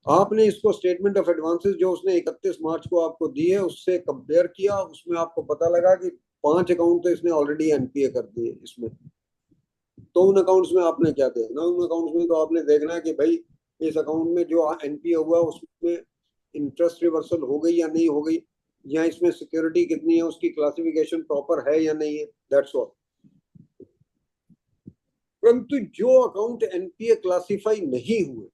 आपने इसको स्टेटमेंट ऑफ एडवांसेस जो उसने 31 मार्च को आपको दी है उससे कंपेयर किया, उसमें आपको पता लगा कि 5 अकाउंट तो इसने ऑलरेडी एनपीए कर दिए इसमें. तो उन अकाउंट्स में आपने क्या देखना? उन अकाउंट्स में तो आपने देखना है कि भाई इस अकाउंट में जो एनपीए हुआ उसमें इंटरेस्ट रिवर्सल हो गई या नहीं हो गई, या इसमें सिक्योरिटी कितनी है, उसकी क्लासिफिकेशन प्रॉपर है या नहीं है. That's all. परंतु जो अकाउंट एनपीए क्लासिफाई नहीं हुए,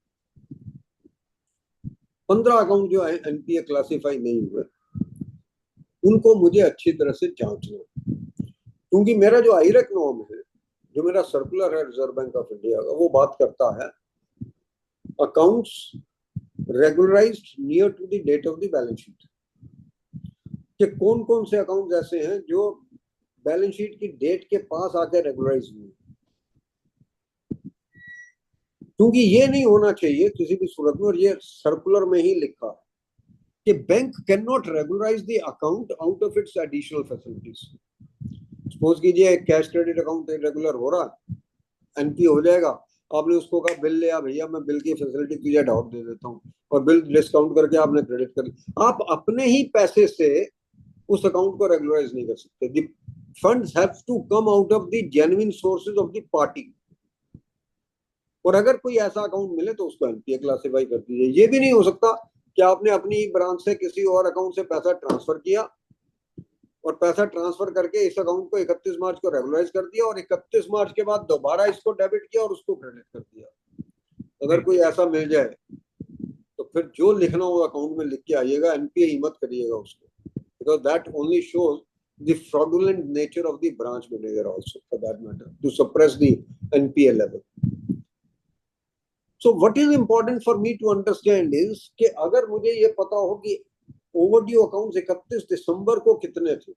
15 अकाउंट जो एनपीए क्लासिफाई नहीं हुए, उनको मुझे अच्छी तरह से जांचना. क्योंकि मेरा जो आईरेक नॉर्म है, जो मेरा सर्कुलर है रिजर्व बैंक ऑफ इंडिया का, वो बात करता है accounts regularised near to the date of the balance sheet, कि कौन कौन से अकाउंट्स ऐसे हैं जो बैलेंस शीट की डेट के पास आके रेगुलराइज हुए. क्योंकि ये नहीं होना चाहिए किसी भी सूरत में, और ये सर्कुलर में ही लिखा कि bank can not regularize the account out of its additional facilities. Suppose कीजिए कैश क्रेडिट अकाउंट रेगुलर हो रहा है, एनपीए हो जाएगा, आपने उसको कहा बिल ले आ भैया, मैं बिल की फैसिलिटी तुझे डाउट दे देता हूँ, और बिल डिस्काउंट करके आपने क्रेडिट कर लिया. आप अपने ही पैसे से उस अकाउंट को रेगुलराइज नहीं कर सकते. The funds have to come out of the genuine sources of the party. और अगर कोई ऐसा अकाउंट मिले तो उसको एनपीए क्लासिफाई कर दीजिए. ये भी नहीं हो सकता कि आपने अपनी ब्रांच से किसी और अकाउंट से पैसा ट्रांसफर किया और पैसा ट्रांसफर करके इस अकाउंट को 31 मार्च को रेगुलराइज कर दिया और 31 मार्च के बाद दोबारा इसको डेबिट किया और उसको क्रेडिट कर दिया. अगर कोई ऐसा मिल जाए तो फिर जो लिखना हो अकाउंट में लिख के आइएगा, एनपीए ही मत करिएगा उसको, because that only shows the fraudulent nature of the branch manager also, for that matter, to suppress the NPA level. So what is important for me to understand is कि अगर मुझे ये पता हो कि ओवरड्यू अकाउंट्स 31 दिसंबर को कितने थे,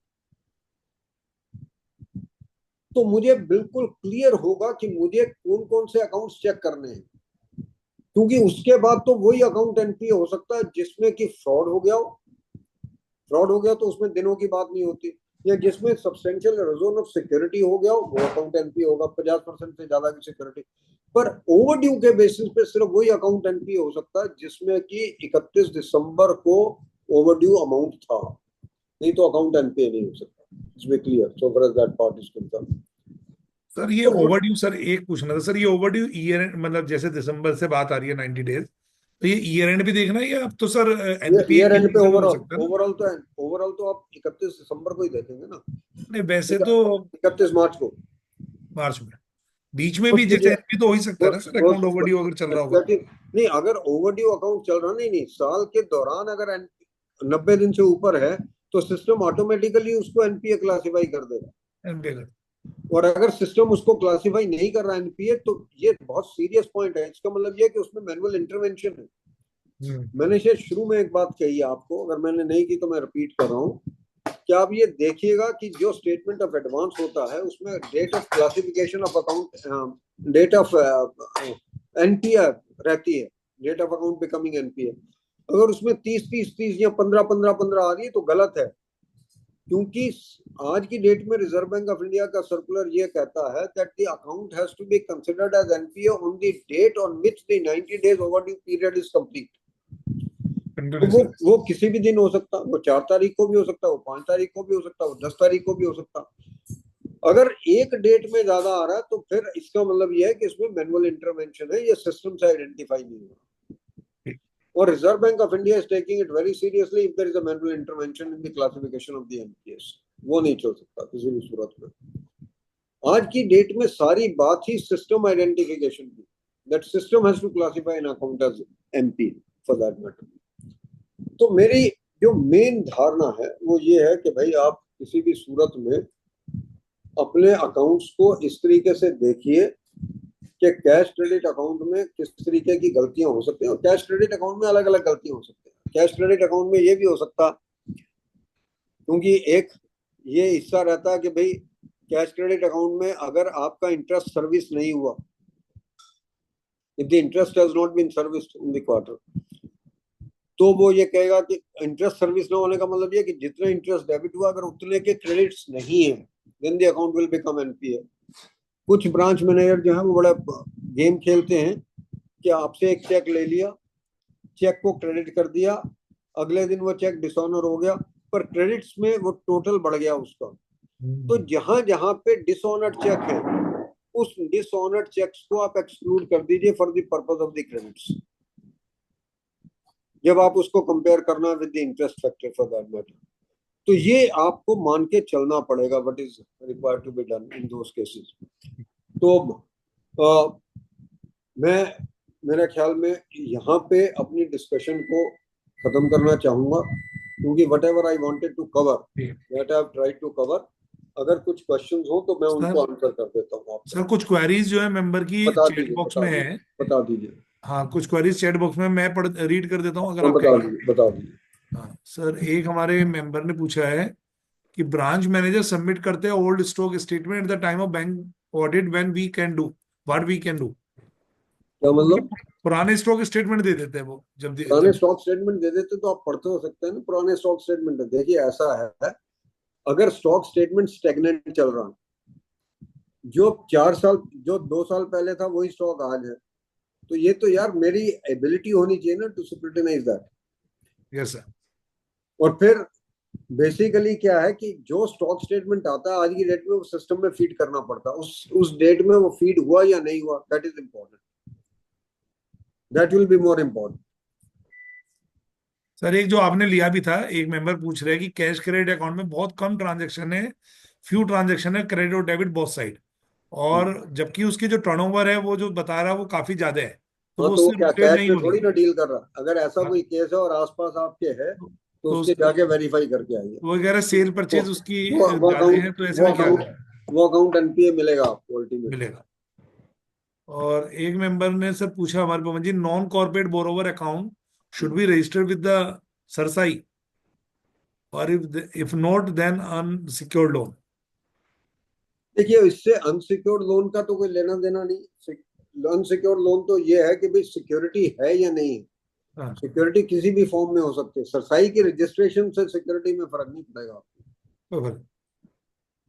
तो मुझे बिल्कुल क्लियर होगा कि मुझे कौन कौन से अकाउंट्स चेक करने हैं. क्योंकि उसके बाद तो वही अकाउंट एनपीए हो सकता है जिसमें कि फ्रॉड हो गया हो. फ्रॉड हो गया तो उसमें दिनों की बात नहीं होती, या जिसमें सब्सटेंशियल रिजर्व ऑफ सिक्योरिटी हो गया हो, वो अकाउंट एनपीए होगा 50% से ज्यादा की सिक्योरिटी. पर ओवरड्यू के बेसिस पे सिर्फ वही अकाउंट एनपीए हो सकता है जिसमें कि 31 दिसंबर को ओवरड्यू अमाउंट था, नहीं तो अकाउंट एनपीए नहीं हो सकता. It's very clear so far as that part is concerned. Sir ये ओवरड्यू, सर एक पूछना था सर, ये ओवरड्यू ईयर एंड मतलब जैसे दिसंबर से बात आ रही है 90 डेज, तो ये ईयर एंड भी देखना है या अब तो सर एनपीए ईयर एंड पे ओवरऑल तो आप 31 दिसंबर को ही देखेंगे ना. नहीं वैसे तो 31 मार्च को, मार्च में बीच में भी जैसे एनपी तो हो ही सकता है ना सर, अकाउंट ओवरड्यू अगर चल रहा होगा. नहीं, अगर ओवरड्यू अकाउंट चल रहा नहीं साल के दौरान अगर 90 दिन से ऊपर है तो सिस्टम ऑटोमेटिकली उसको एनपीए क्लासिफाई कर देगा. एनपीए और अगर सिस्टम उसको क्लासिफाई नहीं कर रहा एनपीए तो ये बहुत सीरियस पॉइंट है। इसका मतलब ये है कि उसमें मैनुअल इंटरवेंशन है। मैंने शायद शुरू में एक बात कही है आपको, अगर मैंने नहीं की तो मैं रिपीट कर रहा हूँ कि आप ये देखिएगा कि जो स्टेटमेंट ऑफ एडवांस होता है उसमें date of classification of account, date of NPA रहती है, date of account becoming NPA. अगर उसमें 30 या 15 आ रही है तो गलत है, क्योंकि आज की डेट में रिजर्व बैंक ऑफ इंडिया का सर्कुलर ये कहता है that the account has to be considered as NPA on the date on which the 90 days overdue period is complete. तो वो किसी भी दिन हो सकता, वो 4 तारीख को भी हो सकता, वो 5 तारीख को भी हो सकता, वो 10 तारीख को भी हो सकता। अगर एक डेट में ज्यादा आ रहा है तो फिर इसका मतलब ये है कि इसमें मैनुअल इंटरवेंशन है, ये सिस्टम से आइडेंटिफाई नहीं हुआ। और Reserve Bank of India is taking it very seriously if there is a manual intervention in the classification of the NPAs. वो नहीं चल सकता किसी भी सूरत में। आज की डेट में सारी बात ही सिस्टम आइडेंटिफिकेशन की, that system has to classify an account as MP for that matter. तो मेरी जो मेन धारणा है वो ये है कि भाई आप किसी भी सूरत में अपने अकाउंट्स को इस तरीके से देखिए कि कैश क्रेडिट अकाउंट में किस तरीके की गलतियां हो सकती हैं। और कैश क्रेडिट अकाउंट में अलग अलग गलतियां हो सकती हैं। कैश क्रेडिट अकाउंट में ये भी हो सकता, क्योंकि एक ये हिस्सा रहता है कि भाई कैश क्रेडिट अकाउंट में अगर आपका इंटरेस्ट सर्विस नहीं हुआ, if the interest has not been serviced in the quarter, तो वो ये कहेगा कि इंटरेस्ट सर्विस ना होने का मतलब ये कि जितना इंटरेस्ट डेबिट हुआ अगर उतने के क्रेडिट्स नहीं है then the account will become NPA. कुछ ब्रांच मैनेजर जो है वो बड़ा गेम खेलते हैं कि आपसे एक चेक ले लिया, चेक को क्रेडिट कर दिया, अगले दिन वो चेक डिसऑनर हो गया, पर क्रेडिट्स में वो टोटल बढ़ गया उसका। तो जहां जहां पे डिसऑनर्ड चेक है उस डिसऑनर्ड चेक्स को आप एक्सक्लूड कर दीजिए for the purpose of the credits, जब आप उसको कंपेयर करना with the interest factor for that matter. तो ये आपको मान के चलना पड़ेगा what is required to be done in those cases. तो मैं मेरे ख्याल में यहाँ पे अपनी डिस्कशन को खत्म करना चाहूंगा, क्योंकि whatever I wanted to cover that I have tried to cover. अगर कुछ क्वेश्चंस हो तो मैं उनको आंसर कर देता हूँ आपको। सर कुछ क्वेरीज जो है मेंबर की चैट बॉक्स में है, बता दीजिए। हाँ कुछ क्वेरीज चैट बॉक्स में मैं रीड कर देता हूँ अगर आप बता दीजिए। हाँ सर, एक हमारे मेंबर ने पूछा है कि ब्रांच मैनेजर सबमिट करते हैं old stock statement at the time of bank audit, when we can do what we can do. क्या मतलब? पुराने स्टॉक स्टेटमेंट दे देते हैं वो, जब पुराने स्टॉक स्टेटमेंट दे देते तो आप पढ़ते हो सकते हैं ना पुराने स्टॉक स्टेटमेंट। देखिए ऐसा है, अगर स्टॉक स्टेटमेंट स्टेगनेंट चल रहा, जो 4 साल जो 2 साल पहले था वही स्टॉक आज है, तो ये तो यार मेरी एबिलिटी होनी चाहिए ना to scrutinize that. Yes sir. और फिर बेसिकली क्या है कि जो स्टॉक स्टेटमेंट आता है आज की डेट में वो सिस्टम में फीड करना पड़ता है, उस डेट में वो फीड हुआ या नहीं हुआ, that is important, that will be more important. Sir एक जो आपने लिया भी था, एक मेंबर पूछ रहे हैं कि कैश क्रेडिट अकाउंट में बहुत कम ट्रांजैक्शन है, फ्यू ट्रांजैक्शन है क्रेडिट और डेबिट बोथ साइड, और जबकि उसकी जो टर्नओवर है वो जो बता रहा है वो काफी ज्यादा है, तो वो तो क्या कैश नहीं में होगी। थोड़ी ना डील कर रहा। अगर ऐसा कोई केस है और आसपास आपके है तो उसके जाके वेरीफाई करके आइए। वो कह रहे सेल परचेज उसकी ज्यादा है, तो ऐसे में क्या करें? वो अकाउंट एनपीए मिलेगा आपको अल्टीमेटली मिलेगा। और एक मेंबर ने सर पूछा हमारे Pawan ji, non corporate borrower account should be registered with the CERSAI, और if not then unsecured loan. देखिए इससे अनसिक्योर्ड लोन का तो कोई लेना देना नहीं। अनसिक्योर्ड लोन तो ये है कि भाई सिक्योरिटी है या नहीं है। सिक्योरिटी किसी भी फॉर्म में हो सकती है, सरसाई की रजिस्ट्रेशन से सिक्योरिटी में फर्क नहीं पड़ेगा आपको।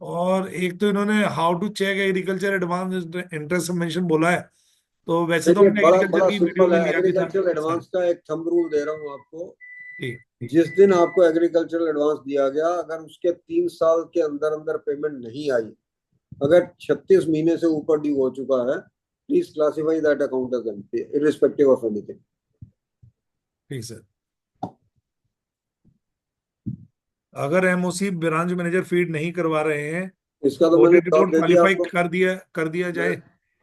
और एक तो इन्होंने how to check agriculture advance interest mention बोला है, तो वैसे तो हमने बड़ा सिंपल है। एग्रीकल्चर एडवांस का एक थंब रूल दे रहा हूँ आपको। जिस दिन आपको एग्रीकल्चरल एडवांस दिया गया, अगर उसके 3 साल के अंदर अंदर पेमेंट नहीं आई, अगर 36 महीने से ऊपर ड्यू हो चुका है, please classify that account as NPA irrespective of anything. ठीक सर। अगर एमओसी ब्रांच मैनेजर फीड नहीं करवा रहे हैं, इसका तो मैंने जवाब दे दिया आपको। कर दिया जाए।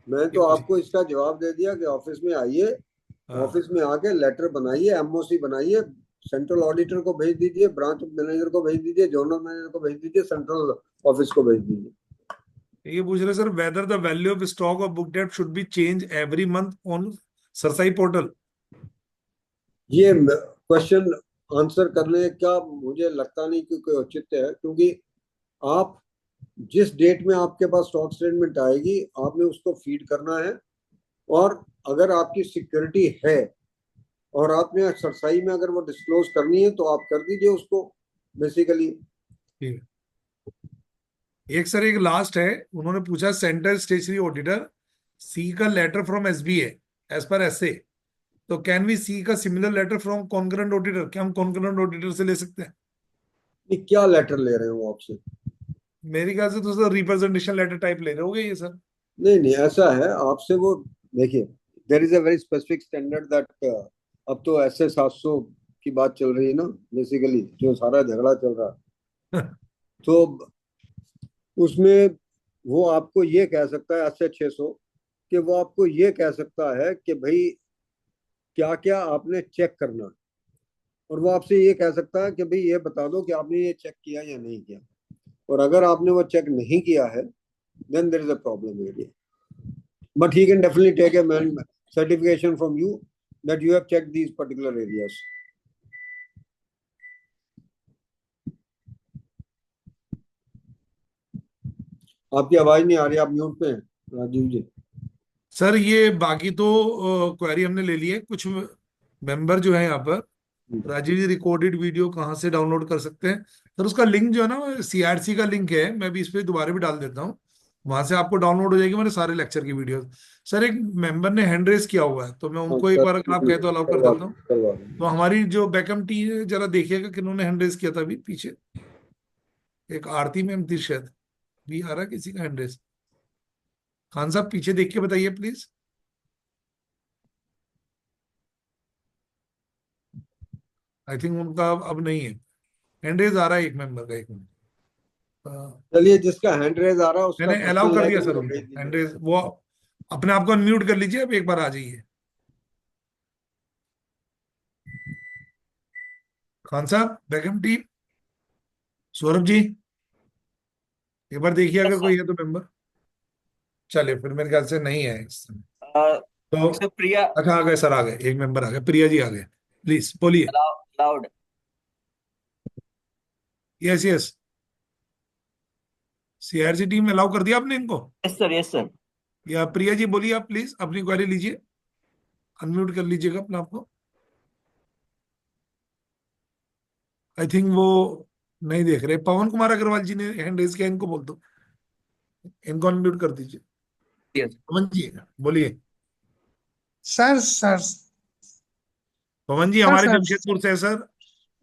मैं तो आपको इसका जवाब दे दिया कि ऑफिस में आइए, ऑफिस में आके लेटर बनाइए, एमओसी बनाइए, सेंट्रल ऑडिटर को भेज दीजिए, ब्रांच मैनेजर को भेज दीजिए, जोनल मैनेजर को भेज दीजिए, सेंट्रल ऑफिस को भेज दीजिए। ये पूछ रहे sir whether the value of stock और book debt should be change every month on CERSAI portal. ये क्वेश्चन आंसर करने का मुझे लगता नहीं कि कोई औचित्य है, क्योंकि आप जिस डेट में आपके पास स्टॉक स्टेटमेंट आएगी आपने उसको फीड करना है, और अगर आपकी सिक्योरिटी है और आपने सरसाई में अगर वो डिस्क्लोज करनी है तो आप कर दीजिए उसको बेसिकली। एक सर एक लास्ट है, उन्होंने पूछा सेंट्रल स्टेशनरी ऑडिटर सी का letter from SBA as per SA, तो कैन वी सी का similar letter from concurrent auditor? क्या हम कॉन्करेंट ऑडिटर से ले सकते हैं? ये क्या लेटर ले रहे हो आपसे? मेरे ख्याल से तो सर रिप्रेजेंटेशन लेटर टाइप ले रहे होगे ये सर। नहीं नहीं, ऐसा है आपसे वो, देखिए there is a very specific standard that अब तो ऐसे 700 की बात चल रही है ना बेसिकली, जो सारा झगड़ा चल रहा है तो उसमें वो आपको ये कह सकता है ऐसे 600 कि वो आपको ये कह सकता है कि भाई क्या क्या आपने चेक करना है, और वो आपसे ये कह सकता है कि भाई ये बता दो कि आपने ये चेक किया या नहीं किया, और अगर आपने वो चेक नहीं किया है then there is a problem area. But he can definitely take a certification from you that you have checked these particular areas. आपकी आवाज नहीं आ रही, आप म्यूट पे हैं राजीव जी। सर ये बाकी तो क्वेरी हमने ले ली है। कुछ मेंबर जो है यहाँ पर, राजीव जी रिकॉर्डेड वीडियो कहाँ से डाउनलोड कर सकते हैं सर? उसका लिंक जो है ना सीआरसी का लिंक है, मैं भी इस पे दोबारा भी डाल देता हूँ, वहां से आपको डाउनलोड हो जाएगी मेरे सारे लेक्चर की वीडियो। सर एक मेंबर ने हैंड रेस किया हुआ है, तो मैं उनको एक बार अगर आप कहे तो अलाउ कर देता हूँ। तो हमारी जो बैकअप टीम है जरा देखिएगा किन्होंने हैंड रेस किया था अभी पीछे। एक आरती मैम थी शायद, भी आ रहा किसी का हैंड रेस? खान साहब पीछे देख के बताइए प्लीज। आई थिंक उनका अब नहीं है हैंड रेस आ रहा है एक मेंबर का। एक मिनट, चलिए जिसका हैंड रेज आ रहा है उसका मैंने अलाउ कर दिया सर उनको उनको भेज दीजिए। Hand raise. वो अपने आप को अनम्यूट कर लीजिए, अब एक बार आ जाइए। खान साहब, बेगम टीम, सौरभ जी एक बार देखिए अगर कोई है तो मेंबर। चलिए फिर मेरे ख्याल से नहीं है इस समय। तो सर प्रिया अच्छा आ गए सर, आ गए, एक मेंबर आ गए, प्रिया जी आ गए, प्लीज बोलिए। Loud. Yes yes, CRC team में अलाउ कर दिया आपने इनको? Yes sir, yes sir. या प्रिया जी बोलिए, आप प्लीज अपनी क्वेरी लीजिए, अनम्यूट कर लीजिएगा अपने आप को। आई थिंक वो नहीं देख रहे। पवन कुमार अग्रवाल जी ने हैंड रेज किया, इनको बोल दो, इनको अनम्यूट कर दीजिए। Yes. पवन जी बोलिए। सर पवन जी सर हमारे सर जमशेदपुर से है सर,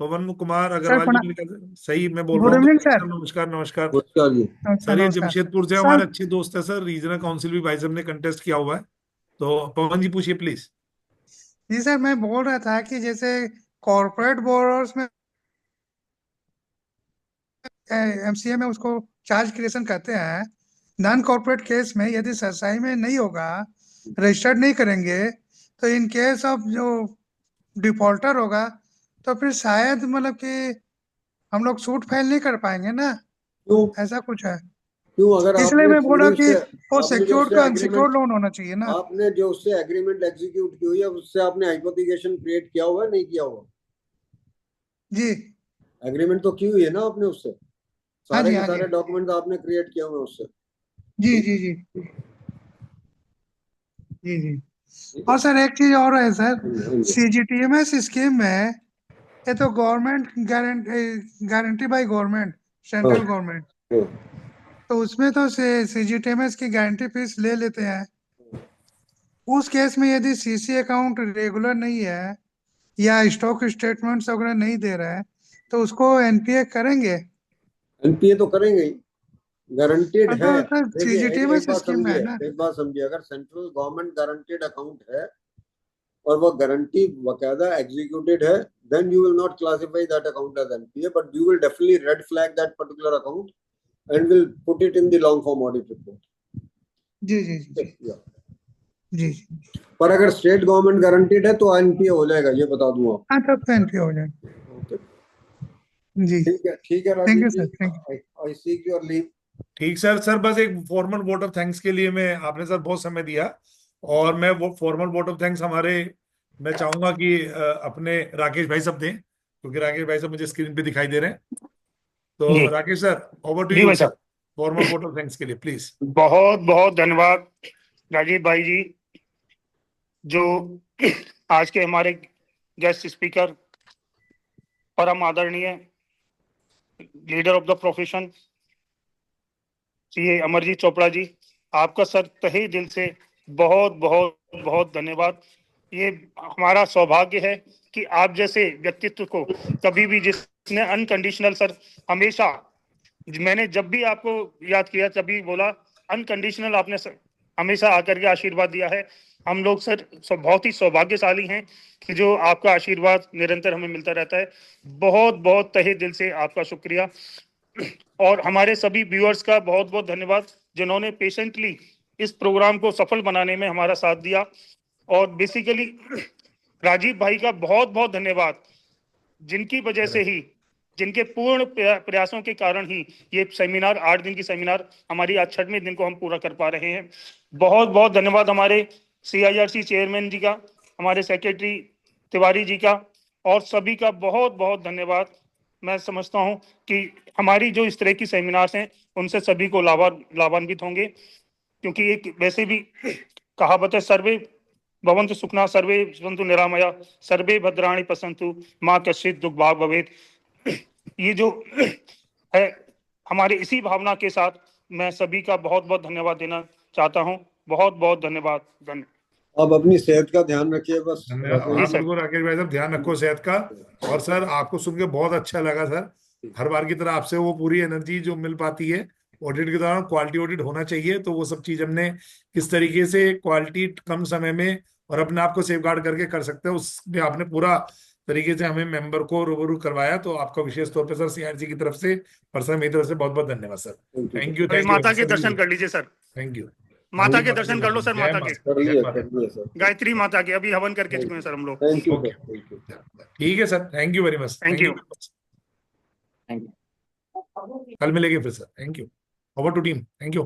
पवन कुमार सर अग्रवाल जी मेरे ख्याल से सही मैं बोल गुड रहा हूँ इवनिंग तो? सर। नमस्कार नमस्कार नमस्कार जी। सर, ये नमस्कार जमशेदपुर से सर। हमारे अच्छे दोस्त है सर, रीजनल काउंसिल भी भाई साहब ने कंटेस्ट किया हुआ है। तो पवन जी पूछिए प्लीज। जी सर, मैं बोल रहा था कि जैसे कॉर्पोरेट बोरोवर्स में एमसीए में उसको चार्ज क्रिएशन कहते हैं, नॉन कॉर्पोरेट केस में यदि सरसाई में नहीं होगा, रजिस्टर्ड नहीं करेंगे, तो इन केस ऑफ जो डिफॉल्टर होगा तो फिर शायद मतलब कि हम लोग सूट फाइल नहीं कर पाएंगे ना, क्यों ऐसा कुछ है। क्यों? अगर इसलिए आपने मैं बोला पूरी कि वो आपने जो सिक्योर्ड उससे का अनसिक्योर्ड एग्रीमेंट लोन होना चाहिए ना। आपने जो उससे एग्रीमेंट एग्जीक्यूट की हुई है उससे आपने हाइपोथिकेशन क्रिएट किया हुआ है नहीं किया हुआ? जी एग्रीमेंट तो की हुई है ना आपने उससे, हाँ सारे जी, के हाँ जी, सारे डॉक्यूमेंट आपने क्रिएट किए हुए उससे। जी जी जी जी जी। और सर एक चीज और है सर, सीजीटीएमएस स्कीम में ये तो government guarantee by government, central government, तो उसमें तो सीजीटीएमएस की गारंटी फीस ले लेते हैं। उस केस में यदि सीसी अकाउंट रेगुलर नहीं है या स्टॉक स्टेटमेंट्स वगैरह नहीं दे रहा है तो उसको एनपीए करेंगे? एनपीए तो करेंगे ही, गारंटेड हाँ, है। तो सर देखिए सीजीटीएमएस एक बात स्कीम में है समझिए, ना। एक बात समझिए, अगर सेंट्रल गवर्नमेंट गारंटेड अकाउंट है और वो गारंटी बकायदा एग्जीक्यूटेड है, then you will not classify that account as NPA, but you will definitely red flag that particular account and will put it in the long form audit report. Ji ji ji Yeah. जी। पर अगर state government guaranteed है तो NPA हो जाएगा, ये बता दूं आप। हाँ तब तो एनपीए हो जाएगा। जी ठीक है thank Rajiv you ji, sir, thank you. I seek your leave. ठीक सर। सर बस एक फॉर्मल वोट ऑफ थैंक्स के लिए मैं, आपने सर बहुत समय दिया, और मैं वो फॉर्मल वोट ऑफ थैंक्स मैं चाहूंगा कि अपने राकेश भाई साहब दें, क्योंकि राकेश भाई साहब मुझे स्क्रीन पे दिखाई दे रहे हैं। तो जी राकेश सर, ओवर टू जी यू भाई सर, साहब, फॉर्मल वोट ऑफ थैंक्स के लिए प्लीज। बहुत बहुत धन्यवाद राजीव भाई जी, जो आज के हमारे गेस्ट स्पीकर, परम आदरणीय leader of the profession CA Amarjeet Chopra ji, आपका सर तहे दिल से बहुत बहुत बहुत धन्यवाद। ये हमारा सौभाग्य है कि आप जैसे व्यक्तित्व को कभी भी, जिसने अनकंडीशनल सर हमेशा, मैंने जब भी आपको याद किया तभी बोला अनकंडीशनल, आपने हमेशा आकर के आशीर्वाद दिया है। हम लोग सर बहुत ही सौभाग्यशाली हैं कि जो आपका आशीर्वाद निरंतर हमें मिलता रहता है। बहुत बहुत तहे दिल से आपका शुक्रिया, और हमारे सभी व्यूअर्स का बहुत बहुत धन्यवाद जिन्होंने पेशेंटली इस प्रोग्राम को सफल बनाने में हमारा साथ दिया। और बेसिकली राजीव भाई का बहुत बहुत धन्यवाद, जिनकी वजह से ही, जिनके पूर्ण प्रयासों के कारण ही ये सेमिनार, 8 दिन की सेमिनार हमारी आज 6वें दिन को हम पूरा कर पा रहे हैं। बहुत बहुत धन्यवाद हमारे CIRC चेयरमैन जी का, हमारे सेक्रेटरी तिवारी जी का, और सभी का बहुत बहुत धन्यवाद। मैं समझता हूं कि हमारी जो इस तरह की सेमिनार्स हैं उनसे सभी को लाभान्वित होंगे, क्योंकि एक वैसे भी कहावत है, सर्वे भवन्तु सुखिनः सर्वे सन्तु निरामया सर्वे भद्राणि पश्यन्तु मां कश्चित् दुःख भाग् भवेत्। ये जो है, हमारे इसी भावना के साथ मैं सभी का बहुत बहुत धन्यवाद देना चाहता हूं। बहुत बहुत धन्यवाद। आप अपनी सेहत का ध्यान रखिए बस। धन्यवाद। हाँ बिल्कुल राकेश भाई साहब, ध्यान रखो सेहत का। और सर आपको सुन के बहुत अच्छा लगा सर, हर बार की तरह आपसे वो पूरी एनर्जी जो मिल पाती है ऑडिट के दौरान, क्वालिटी ऑडिट होना चाहिए, तो वो सब चीज हमने किस तरीके से क्वालिटी कम समय में और अपने आप को सेफ गार्ड करके कर सकते हैं, उसमें आपने पूरा तरीके से हमें मेंबर को रूबरू करवाया। तो आपका विशेष तौर पे सर CIRC की तरफ से और सर मेरी तरफ से बहुत बहुत धन्यवाद सर। Thank you. माता के दर्शन कर लीजिए सर, थैंक यू। माता के दर्शन कर लो सर, माता के, कर लिए सर। गायत्री माता के अभी हवन करके चुके हैं सर हम लोग। Thank you okay, sir, thank you. ठीक है sir, thank you very much. Thank you. Thank you. कल मिलेंगे फिर sir. Thank you. Over to team. Thank you.